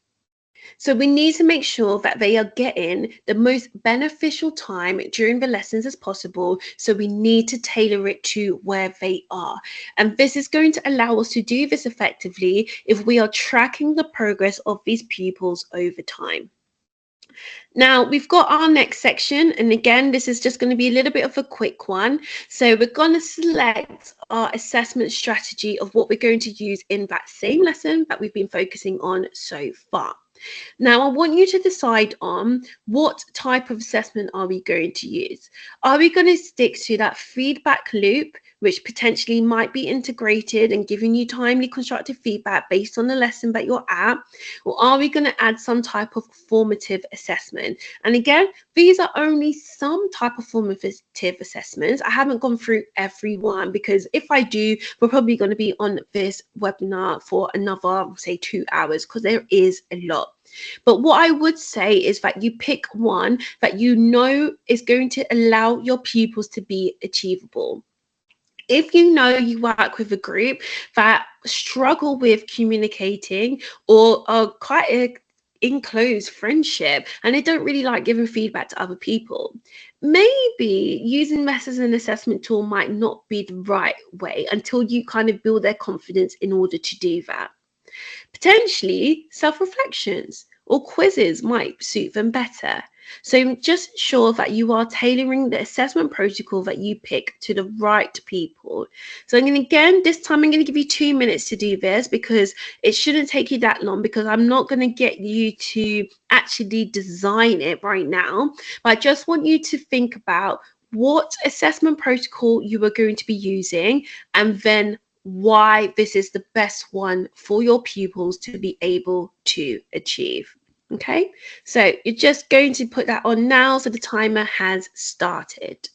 So we need to make sure that they are getting the most beneficial time during the lessons as possible. So we need to tailor it to where they are. And this is going to allow us to do this effectively if we are tracking the progress of these pupils over time. Now we've got our next section, and again, this is just going to be a little bit of a quick one. So we're going to select our assessment strategy of what we're going to use in that same lesson that we've been focusing on so far. Now, I want you to decide on what type of assessment are we going to use. Are we going to stick to that feedback loop, which potentially might be integrated and giving you timely constructive feedback based on the lesson that you're at? Or are we going to add some type of formative assessment? And again, these are only some type of formative assessments. I haven't gone through every one because if I do, we're probably going to be on this webinar for another, say, 2 hours because there is a lot. But what I would say is that you pick one that you know is going to allow your pupils to be achievable. If you know you work with a group that struggle with communicating or are quite a enclosed friendship and they don't really like giving feedback to other people, maybe using this as an assessment tool might not be the right way until you kind of build their confidence in order to do that. Potentially, self-reflections or quizzes might suit them better. So just ensure that you are tailoring the assessment protocol that you pick to the right people. So I'm going to, again, this time I'm going to give you 2 minutes to do this because it shouldn't take you that long because I'm not going to get you to actually design it right now. But I just want you to think about what assessment protocol you are going to be using and then why this is the best one for your pupils to be able to achieve. Okay, so you're just going to put that on now so the timer has started.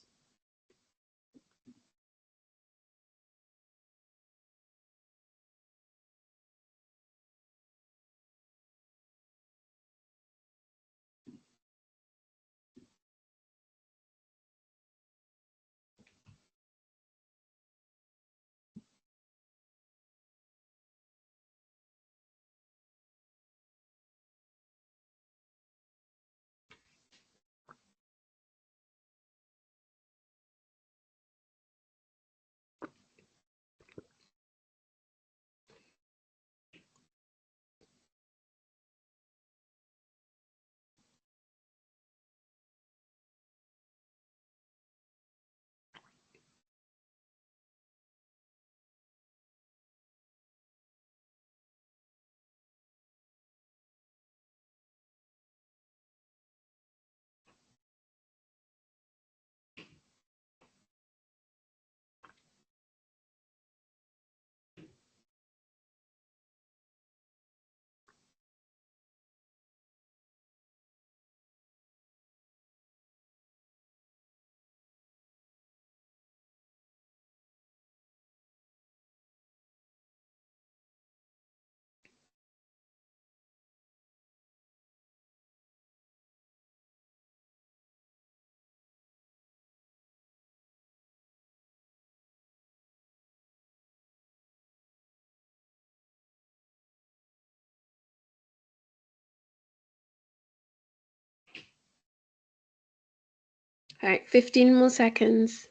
All right, 15 more seconds.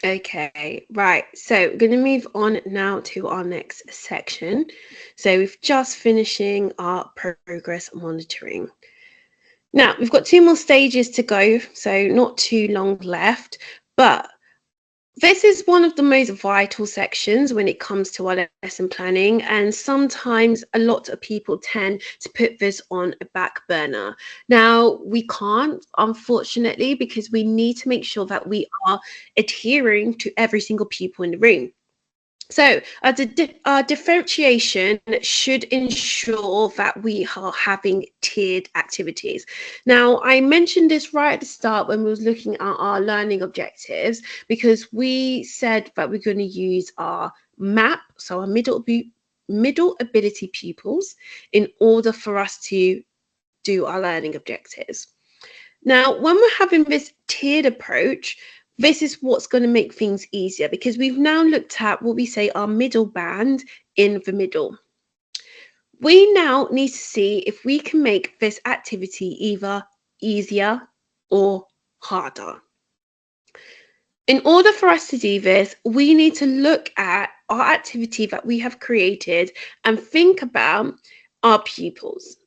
Okay, right. So we're going to move on now to our next section. So we've just finishing our progress monitoring. Now we've got 2 more stages to go, so not too long left, but This is one of the most vital sections when it comes to our lesson planning, and sometimes a lot of people tend to put this on a back burner. Now, we can't, unfortunately, because we need to make sure that we are adhering to every single pupil in the room. So, our differentiation should ensure that we are having tiered activities. Now, I mentioned this right at the start when we was looking at our learning objectives, because we said that we're going to use our MAP, so our middle ability pupils, in order for us to do our learning objectives. Now, when we're having this tiered approach, this is what's going to make things easier, because we've now looked at what we say our middle band in the middle. We now need to see if we can make this activity either easier or harder. In order for us to do this, we need to look at our activity that we have created and think about our pupils.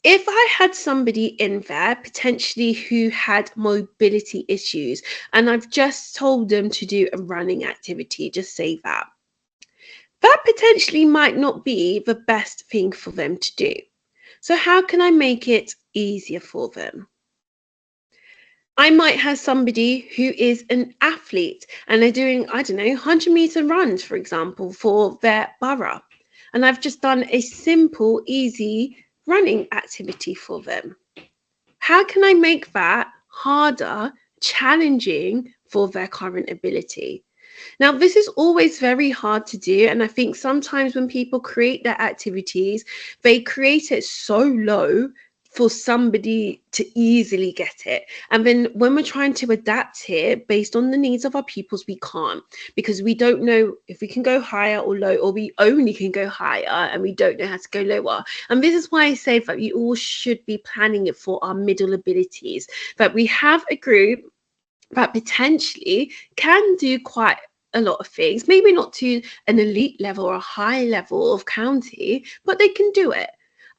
If I had somebody in there potentially who had mobility issues and I've just told them to do a running activity, just say that potentially might not be the best thing for them to do. So how can I make it easier for them? I might have somebody who is an athlete and they're doing, I don't know, 100-meter runs, for example, for their borough. And I've just done a simple, easy running activity for them. How can I make that harder, challenging for their current ability? Now, this is always very hard to do. And I think sometimes when people create their activities, they create it so low for somebody to easily get it. And then when we're trying to adapt here based on the needs of our pupils, we can't, because we don't know if we can go higher or low, or we only can go higher and we don't know how to go lower. And this is why I say that we all should be planning it for our middle abilities, that we have a group that potentially can do quite a lot of things, maybe not to an elite level or a high level of county, but they can do it.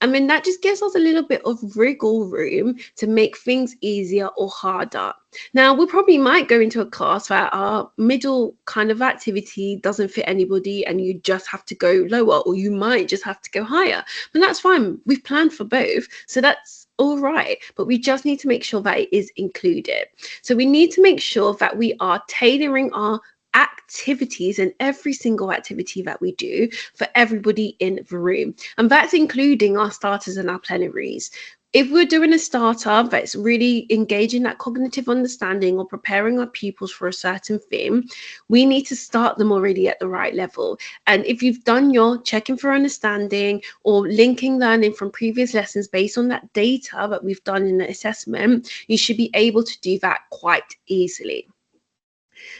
I mean, that just gives us a little bit of wriggle room to make things easier or harder. Now, we probably might go into a class where our middle kind of activity doesn't fit anybody and you just have to go lower, or you might just have to go higher. But that's fine. We've planned for both. So that's all right. But we just need to make sure that it is included. So we need to make sure that we are tailoring our activities and every single activity that we do for everybody in the room. And that's including our starters and our plenaries. If we're doing a starter that's really engaging that cognitive understanding or preparing our pupils for a certain thing, we need to start them already at the right level. And if you've done your checking for understanding or linking learning from previous lessons based on that data that we've done in the assessment, you should be able to do that quite easily.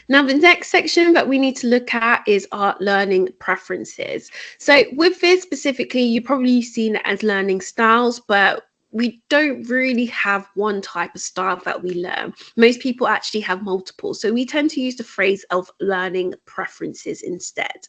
Now, the next section that we need to look at is our learning preferences. So with this specifically, you've probably seen it as learning styles, but we don't really have one type of style that we learn. Most people actually have multiple. So we tend to use the phrase of learning preferences instead.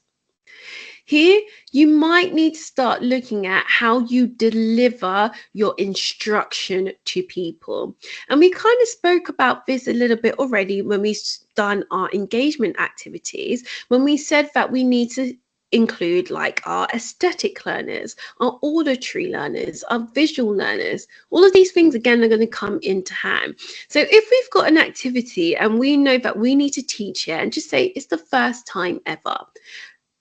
Here, you might need to start looking at how you deliver your instruction to people. And we kind of spoke about this a little bit already when we've done our engagement activities, when we said that we need to include like our aesthetic learners, our auditory learners, our visual learners. All of these things, again, are going to come into hand. So if we've got an activity and we know that we need to teach it, and just say it's the first time ever,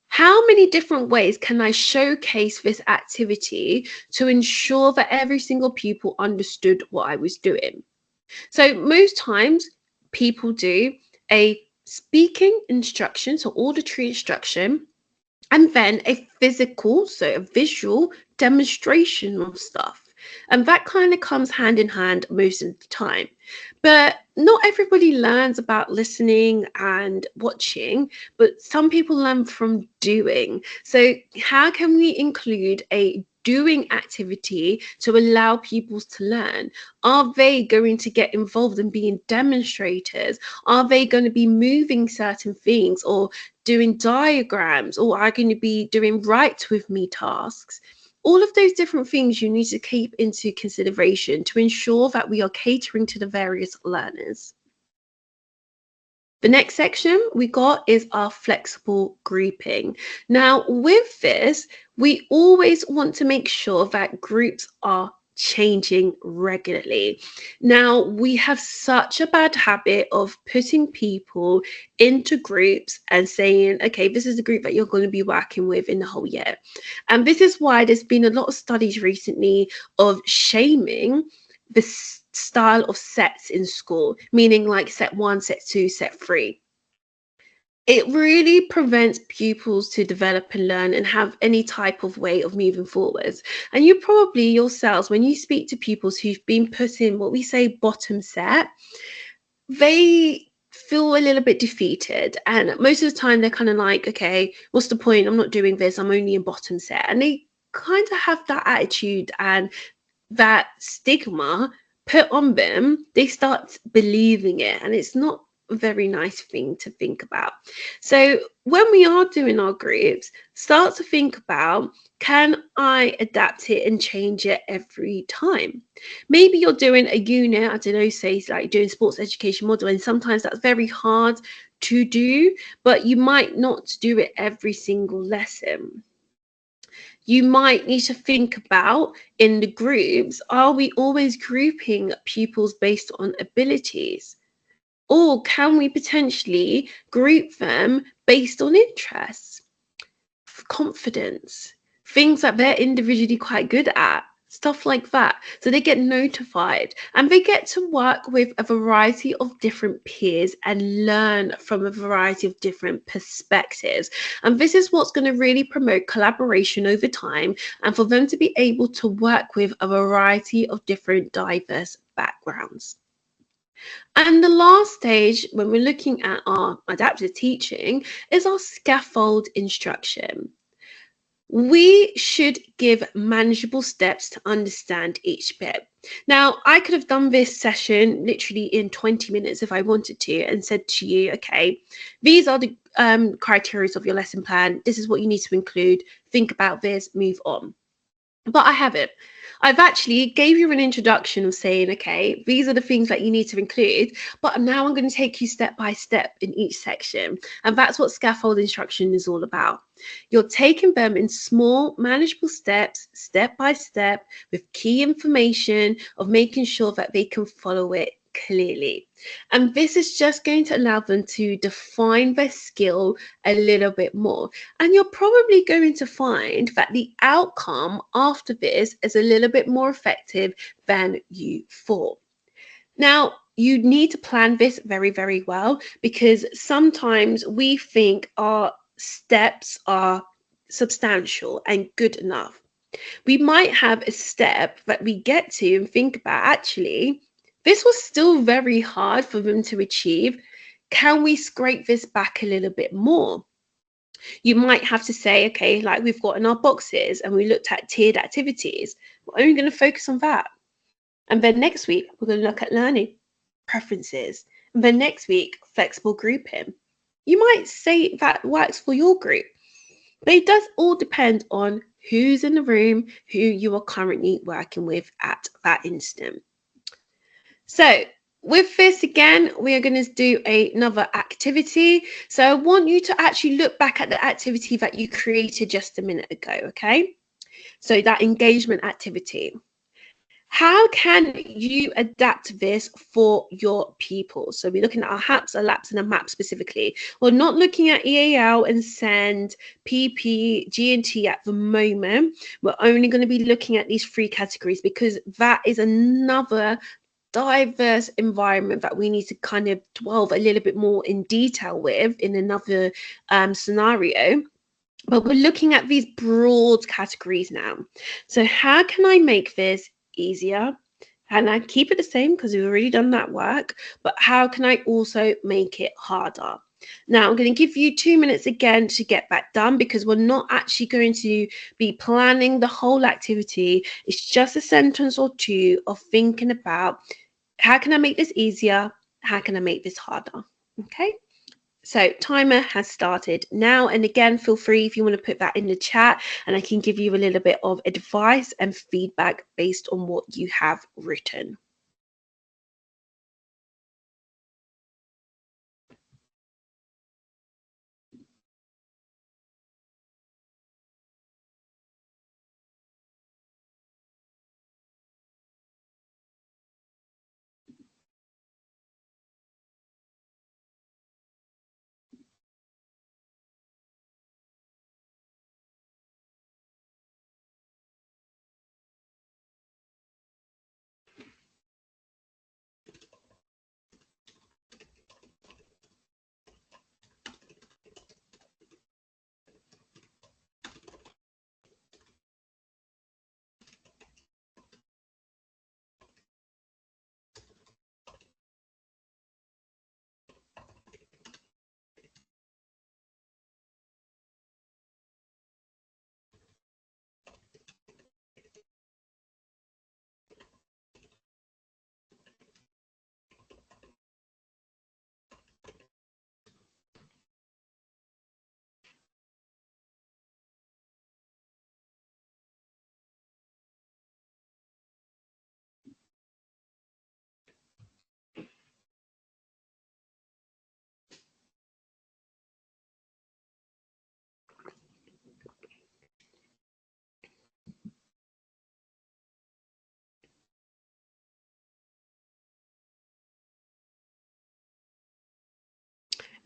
how many different ways can I showcase this activity to ensure that every single pupil understood what I was doing? So most times people do a speaking instruction, so auditory instruction, and then a physical, so a visual demonstration of stuff. And that kind of comes hand in hand most of the time. But not everybody learns about listening and watching, but some people learn from doing. So how can we include a doing activity to allow pupils to learn? Are they going to get involved in being demonstrators? Are they going to be moving certain things or doing diagrams, or are going to be doing write with me tasks? All of those different things you need to keep into consideration to ensure that we are catering to the various learners. The next section we got is our flexible grouping. Now, with this, we always want to make sure that groups are changing regularly. Now, we have such a bad habit of putting people into groups and saying, okay, this is the group that you're going to be working with in the whole year. And this is why there's been a lot of studies recently of shaming the style of sets in school, meaning like set 1, set 2, set 3. It really prevents pupils to develop and learn and have any type of way of moving forwards. And you probably yourselves, when you speak to pupils who've been put in what we say bottom set, they feel a little bit defeated. And most of the time they're kind of like, okay, what's the point? I'm not doing this. I'm only in bottom set. And they kind of have that attitude and that stigma put on them. They start believing it, and it's not a very nice thing to think about. So when we are doing our groups, start to think about, can I adapt it and change it every time? Maybe you're doing a unit, I don't know, say like doing sports education model, and sometimes that's very hard to do, but you might not do it every single lesson. You might need to think about in the groups, are we always grouping pupils based on abilities? Or can we potentially group them based on interests, confidence, things that they're individually quite good at, stuff like that. So they get notified and they get to work with a variety of different peers and learn from a variety of different perspectives. And this is what's going to really promote collaboration over time and for them to be able to work with a variety of different diverse backgrounds. And the last stage, when we're looking at our adaptive teaching, is our scaffold instruction. We should give manageable steps to understand each bit. Now, I could have done this session literally in 20 minutes if I wanted to and said to you, okay, these are the criteria of your lesson plan. This is what you need to include. Think about this, move on. But I haven't. I've actually gave you an introduction of saying, okay, these are the things that you need to include, but now I'm going to take you step by step in each section. And that's what scaffold instruction is all about. You're taking them in small, manageable steps, step by step, with key information of making sure that they can follow it clearly. And this is just going to allow them to define their skill a little bit more. And you're probably going to find that the outcome after this is a little bit more effective than you thought. Now, you need to plan this very, very well, because sometimes we think our steps are substantial and good enough. We might have a step that we get to and think about, actually, this was still very hard for them to achieve. Can we scrape this back a little bit more? You might have to say, okay, like we've got in our boxes and we looked at tiered activities, we're only going to focus on that. And then next week, we're going to look at learning preferences. And then next week, flexible grouping. You might say that works for your group, but it does all depend on who's in the room, who you are currently working with at that instant. So with this, again, we are going to do another activity. So I want you to actually look back at the activity that you created just a minute ago, okay? So that engagement activity. How can you adapt this for your people? So we're looking at our HAPs, our LAPs, and a map specifically. We're not looking at EAL and SEND, PP, G&T at the moment. We're only going to be looking at these 3 categories because that is another diverse environment that we need to kind of delve a little bit more in detail with in another scenario. But we're looking at these broad categories now. So how can I make this easier? And I keep it the same because we've already done that work, but how can I also make it harder? Now, I'm going to give you 2 minutes again to get that done because we're not actually going to be planning the whole activity. It's just a sentence or 2 of thinking about, how can I make this easier? How can I make this harder? Okay. So timer has started now. And again, feel free if you want to put that in the chat and I can give you a little bit of advice and feedback based on what you have written.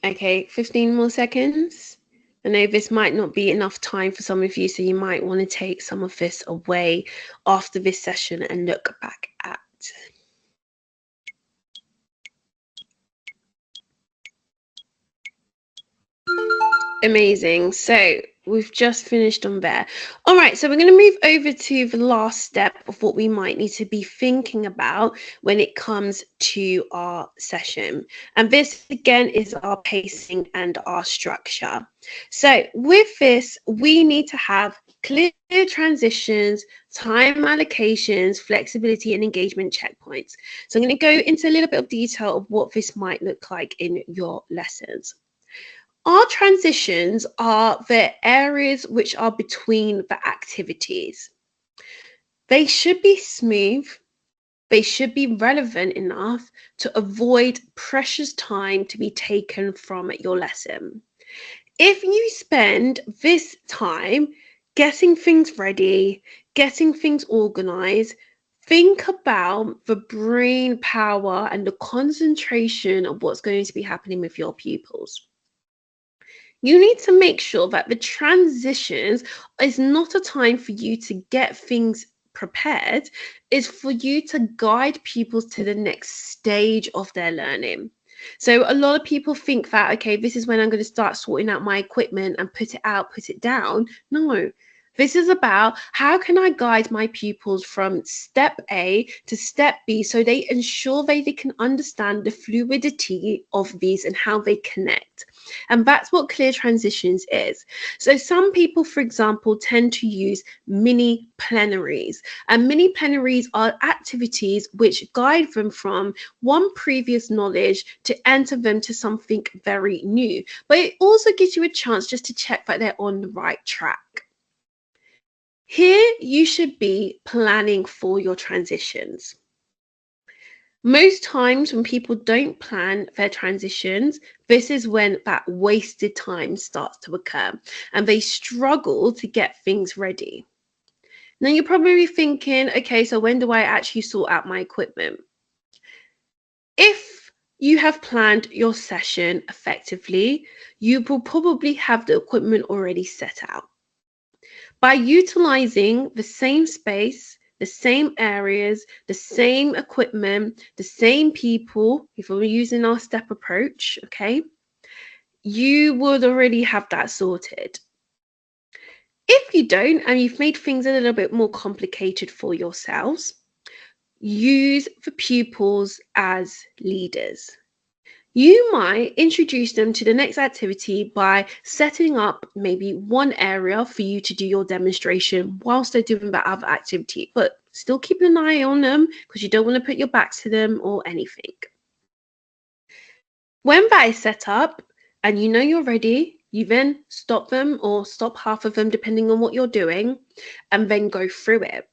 Okay, 15 more seconds. I know this might not be enough time for some of you, so you might want to take some of this away after this session and look back at. Amazing. So we've just finished on there. All right, so we're going to move over to the last step of what we might need to be thinking about when it comes to our session. And this again is our pacing and our structure. So with this, we need to have clear transitions, time allocations, flexibility, and engagement checkpoints. So I'm going to go into a little bit of detail of what this might look like in your lessons. Our transitions are the areas which are between the activities. They should be smooth. They should be relevant enough to avoid precious time to be taken from your lesson. If you spend this time getting things ready, getting things organized, think about the brain power and the concentration of what's going to be happening with your pupils. You need to make sure that the transitions is not a time for you to get things prepared, is for you to guide pupils to the next stage of their learning. So a lot of people think that, okay, this is when I'm going to start sorting out my equipment and put it out, put it down. No, this is about how can I guide my pupils from step A to step B so they ensure they can understand the fluidity of these and how they connect. And that's what clear transitions is. So some people, for example, tend to use mini plenaries. And mini plenaries are activities which guide them from one previous knowledge to enter them to something very new. But it also gives you a chance just to check that they're on the right track. Here, you should be planning for your transitions. Most times when people don't plan their transitions, this is when that wasted time starts to occur and they struggle to get things ready. Now you're probably thinking, okay, so when do I actually sort out my equipment? If you have planned your session effectively, you will probably have the equipment already set out. By utilizing the same space, the same areas, the same equipment, the same people, if we're using our step approach, okay, you would already have that sorted. If you don't, and you've made things a little bit more complicated for yourselves, use the pupils as leaders. You might introduce them to the next activity by setting up maybe one area for you to do your demonstration whilst they're doing that other activity, but still keep an eye on them because you don't want to put your back to them or anything. When that is set up and you know you're ready, you then stop them or stop half of them depending on what you're doing and then go through it.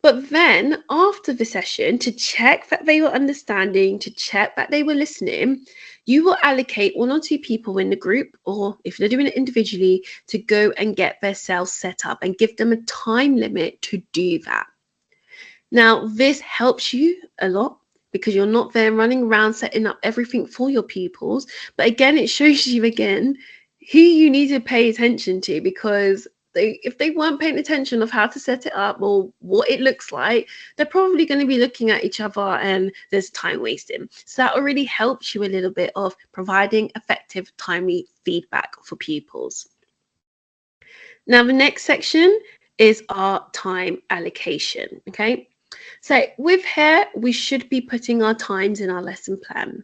But then after the session, to check that they were understanding, to check that they were listening, you will allocate 1 or 2 people in the group, or if they're doing it individually, to go and get their cells set up and give them a time limit to do that. Now, this helps you a lot because you're not there running around setting up everything for your pupils. But again, it shows you again who you need to pay attention to, because if they weren't paying attention of how to set it up or what it looks like, they're probably going to be looking at each other and there's time wasting. So that already helps you a little bit of providing effective, timely feedback for pupils. Now, the next section is our time allocation, okay? So with here, we should be putting our times in our lesson plan.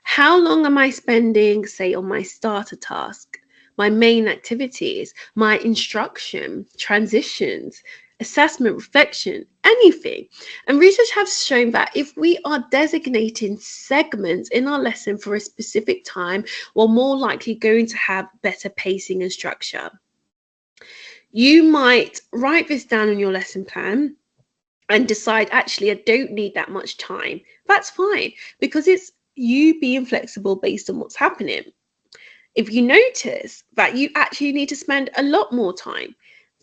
How long am I spending, say, on my starter task, my main activities, my instruction, transitions, assessment, reflection, anything? And research has shown that if we are designating segments in our lesson for a specific time, we're more likely going to have better pacing and structure. You might write this down in your lesson plan and decide, actually, I don't need that much time. That's fine, because it's you being flexible based on what's happening. If you notice that you actually need to spend a lot more time,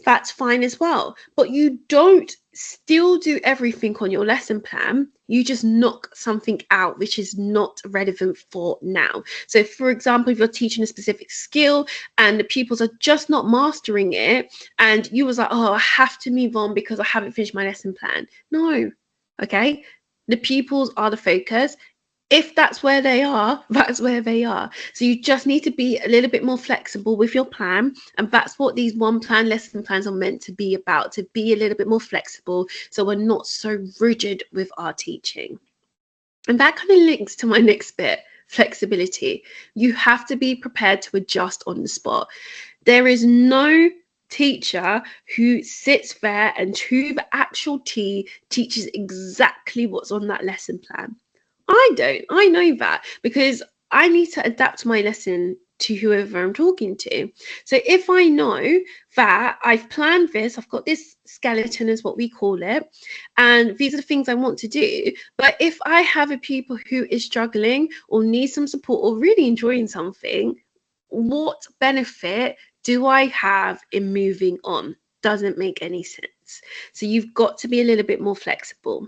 that's fine as well. But you don't still do everything on your lesson plan. You just knock something out which is not relevant for now. So for example, if you're teaching a specific skill and the pupils are just not mastering it, and you was like, oh, I have to move on because I haven't finished my lesson plan. No, okay, the pupils are the focus. If that's where they are, that's where they are. So you just need to be a little bit more flexible with your plan. And that's what these one plan lesson plans are meant to be about, to be a little bit more flexible so we're not so rigid with our teaching. And that kind of links to my next bit, flexibility. You have to be prepared to adjust on the spot. There is no teacher who sits there and to the actual T teaches exactly what's on that lesson plan. I don't. I know that because I need to adapt my lesson to whoever I'm talking to. So if I know that I've planned this, I've got this skeleton is what we call it, and these are the things I want to do. But if I have a pupil who is struggling or needs some support or really enjoying something, what benefit do I have in moving on? Doesn't make any sense. So you've got to be a little bit more flexible.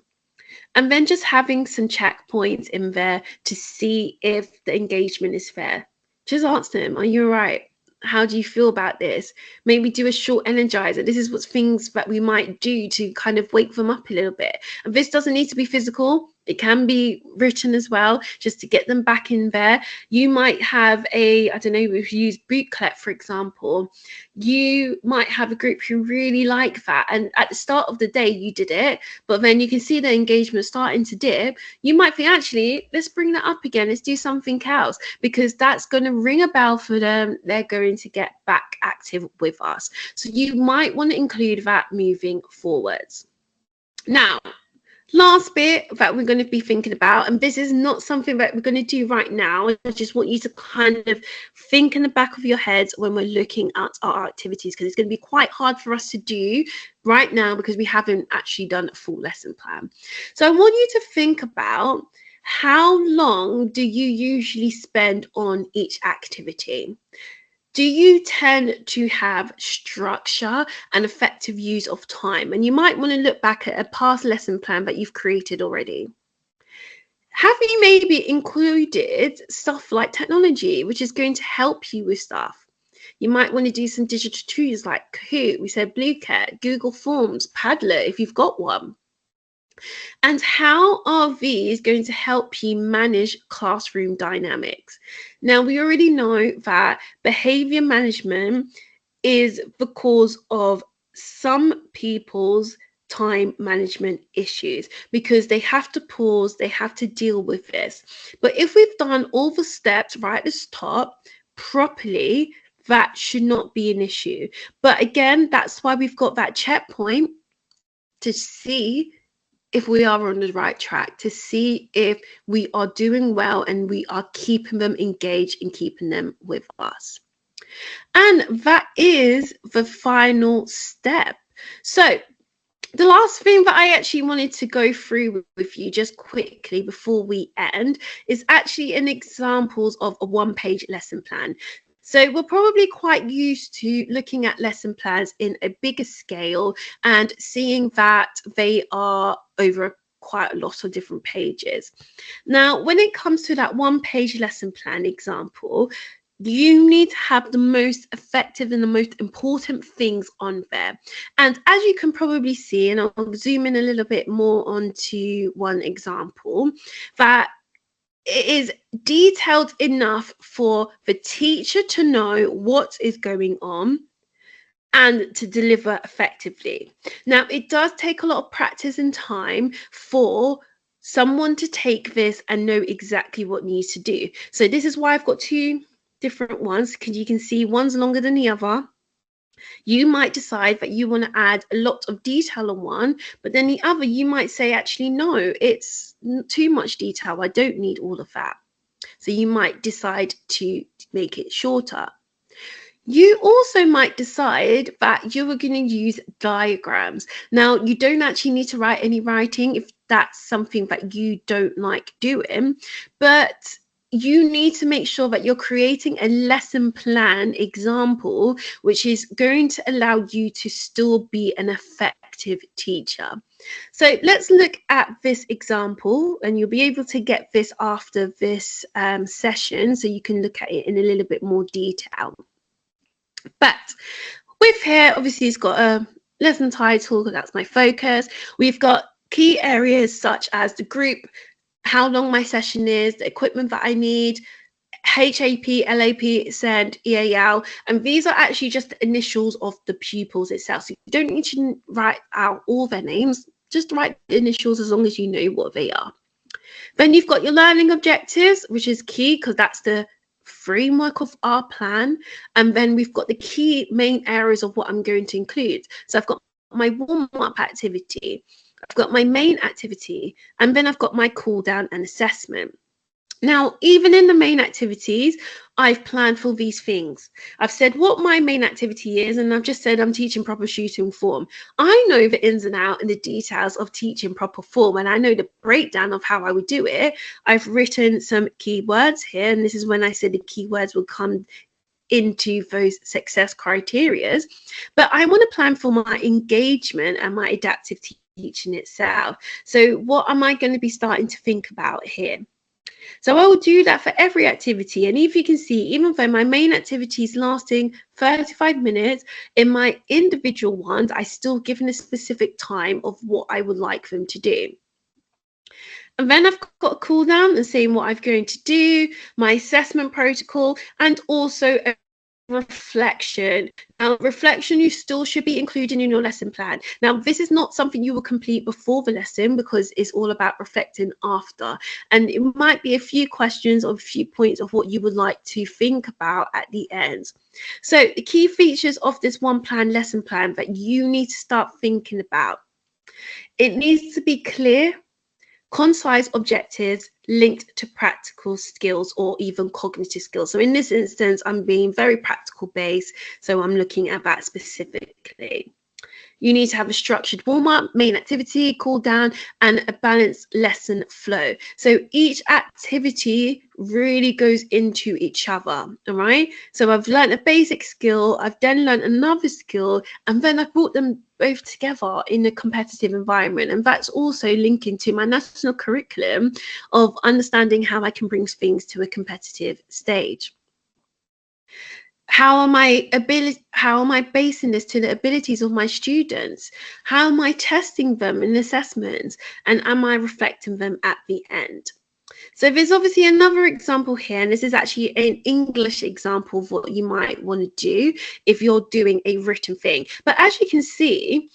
And then just having some checkpoints in there to see if the engagement is fair. Just ask them, are you all right? How do you feel about this? Maybe do a short energizer. This is what things that we might do to kind of wake them up a little bit. And this doesn't need to be physical. It can be written as well, just to get them back in there. You might have I don't know, if you use Bootclap, for example, you might have a group who really like that. And at the start of the day, you did it, but then you can see the engagement starting to dip. You might think, actually, let's bring that up again. Let's do something else, because that's going to ring a bell for them. They're going to get back active with us. So you might want to include that moving forwards. Now, last bit that we're going to be thinking about, and this is not something that we're going to do right now, I just want you to kind of think in the back of your heads when we're looking at our activities, because it's going to be quite hard for us to do right now because we haven't actually done a full lesson plan. So I want you to think about, how long do you usually spend on each activity? Do you tend to have structure and effective use of time? And you might want to look back at a past lesson plan that you've created already. Have you maybe included stuff like technology, which is going to help you with stuff? You might want to do some digital tools like Kahoot, we said Bluecat, Google Forms, Padlet, if you've got one. And how are these going to help you manage classroom dynamics? Now, we already know that behavior management is the cause of some people's time management issues, because they have to pause, they have to deal with this. But if we've done all the steps right at the top properly, that should not be an issue. But again, that's why we've got that checkpoint to see if we are on the right track, to see if we are doing well and we are keeping them engaged and keeping them with us. And that is the final step. So the last thing that I actually wanted to go through with you just quickly before we end is actually an examples of a one-page lesson plan. So we're probably quite used to looking at lesson plans in a bigger scale and seeing that they are over quite a lot of different pages. Now, when it comes to that one-page lesson plan example, you need to have the most effective and the most important things on there. And as you can probably see, and I'll zoom in a little bit more onto one example, that it is detailed enough for the teacher to know what is going on and to deliver effectively. Now, it does take a lot of practice and time for someone to take this and know exactly what needs to do. So this is why I've got two different ones, because you can see one's longer than the other. You might decide that you want to add a lot of detail on one, but then the other, you might say, actually, no, it's too much detail. I don't need all of that. So you might decide to make it shorter. You also might decide that you are going to use diagrams. Now, you don't actually need to write any writing if that's something that you don't like doing, but you need to make sure that you're creating a lesson plan example, which is going to allow you to still be an effective teacher. So let's look at this example, and you'll be able to get this after this session, so you can look at it in a little bit more detail. But with here, obviously it's got a lesson title, because that's my focus. We've got key areas such as the group, how long my session is, the equipment that I need, HAP, LAP, SEND, EAL, and these are actually just the initials of the pupils itself. So you don't need to write out all their names, just write the initials as long as you know what they are. Then you've got your learning objectives, which is key because that's the framework of our plan. And then we've got the key main areas of what I'm going to include. So I've got my warm-up activity, I've got my main activity, and then I've got my cool down and assessment. Now, even in the main activities, I've planned for these things. I've said what my main activity is, and I've just said I'm teaching proper shooting form. I know the ins and outs and the details of teaching proper form, and I know the breakdown of how I would do it. I've written some keywords here, and this is when I said the keywords will come into those success criteria. But I want to plan for my engagement and my adaptive teaching itself. So what am I going to be starting to think about here? So I will do that for every activity. And if you can see, even though my main activity is lasting 35 minutes, in my individual ones, I still given a specific time of what I would like them to do. And then I've got a cool down and saying what I'm going to do, my assessment protocol, and also a reflection. Now, reflection you still should be including in your lesson plan. Now, this is not something you will complete before the lesson because it's all about reflecting after. And it might be a few questions or a few points of what you would like to think about at the end. So the key features of this one plan lesson plan that you need to start thinking about. It needs to be clear, concise objectives linked to practical skills or even cognitive skills. So in this instance, I'm being very practical based, so I'm looking at that specifically. You need to have a structured warm-up, main activity, cool down, and a balanced lesson flow. So each activity really goes into each other, all right? So I've learned a basic skill, I've then learned another skill, and then I've brought them both together in a competitive environment. And that's also linking to my national curriculum of understanding how I can bring things to a competitive stage. How am I basing this to the abilities of my students? How am I testing them in assessments? And am I reflecting them at the end? So there's obviously another example here, and this is actually an English example of what you might want to do if you're doing a written thing. But as you can see,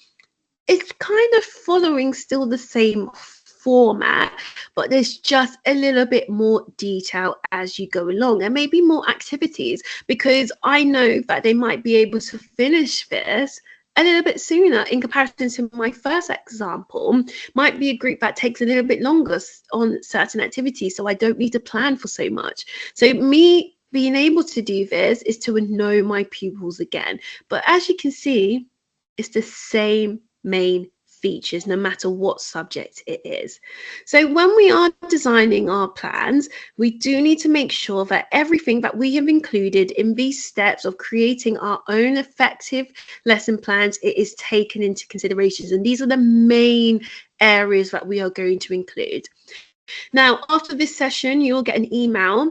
it's kind of following still the same format, but there's just a little bit more detail as you go along, and maybe more activities, because I know that they might be able to finish this a little bit sooner in comparison to my first example. Might be a group that takes a little bit longer on certain activities, so I don't need to plan for so much. So me being able to do this is to know my pupils again. But as you can see, it's the same main features no matter what subject it is. So when we are designing our plans, we do need to make sure that everything that we have included in these steps of creating our own effective lesson plans, it is taken into considerations, and these are the main areas that we are going to include. Now, after this session, you'll get an email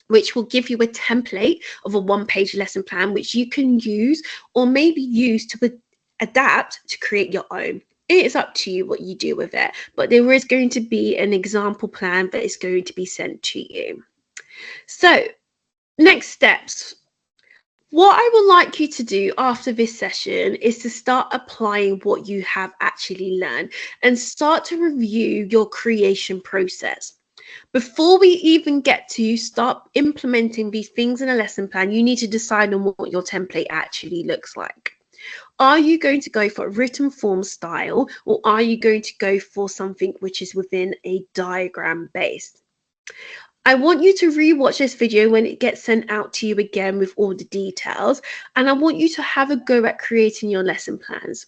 which will give you a template of a one-page lesson plan which you can use or maybe use to adapt to create your own. It is up to you what you do with it, but there is going to be an example plan that is going to be sent to you. So next steps. What I would like you to do after this session is to start applying what you have actually learned and start to review your creation process. Before we even get to start implementing these things in a lesson plan, you need to decide on what your template actually looks like. Are you going to go for a written form style, or are you going to go for something which is within a diagram based? I want you to rewatch this video when it gets sent out to you again with all the details, and I want you to have a go at creating your lesson plans.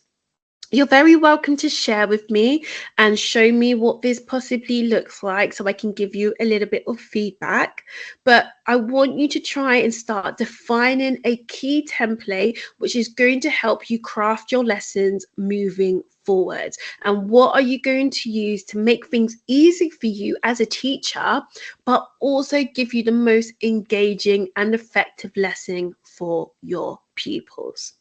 You're very welcome to share with me and show me what this possibly looks like so I can give you a little bit of feedback. But I want you to try and start defining a key template which is going to help you craft your lessons moving forward. And what are you going to use to make things easy for you as a teacher, but also give you the most engaging and effective lesson for your pupils?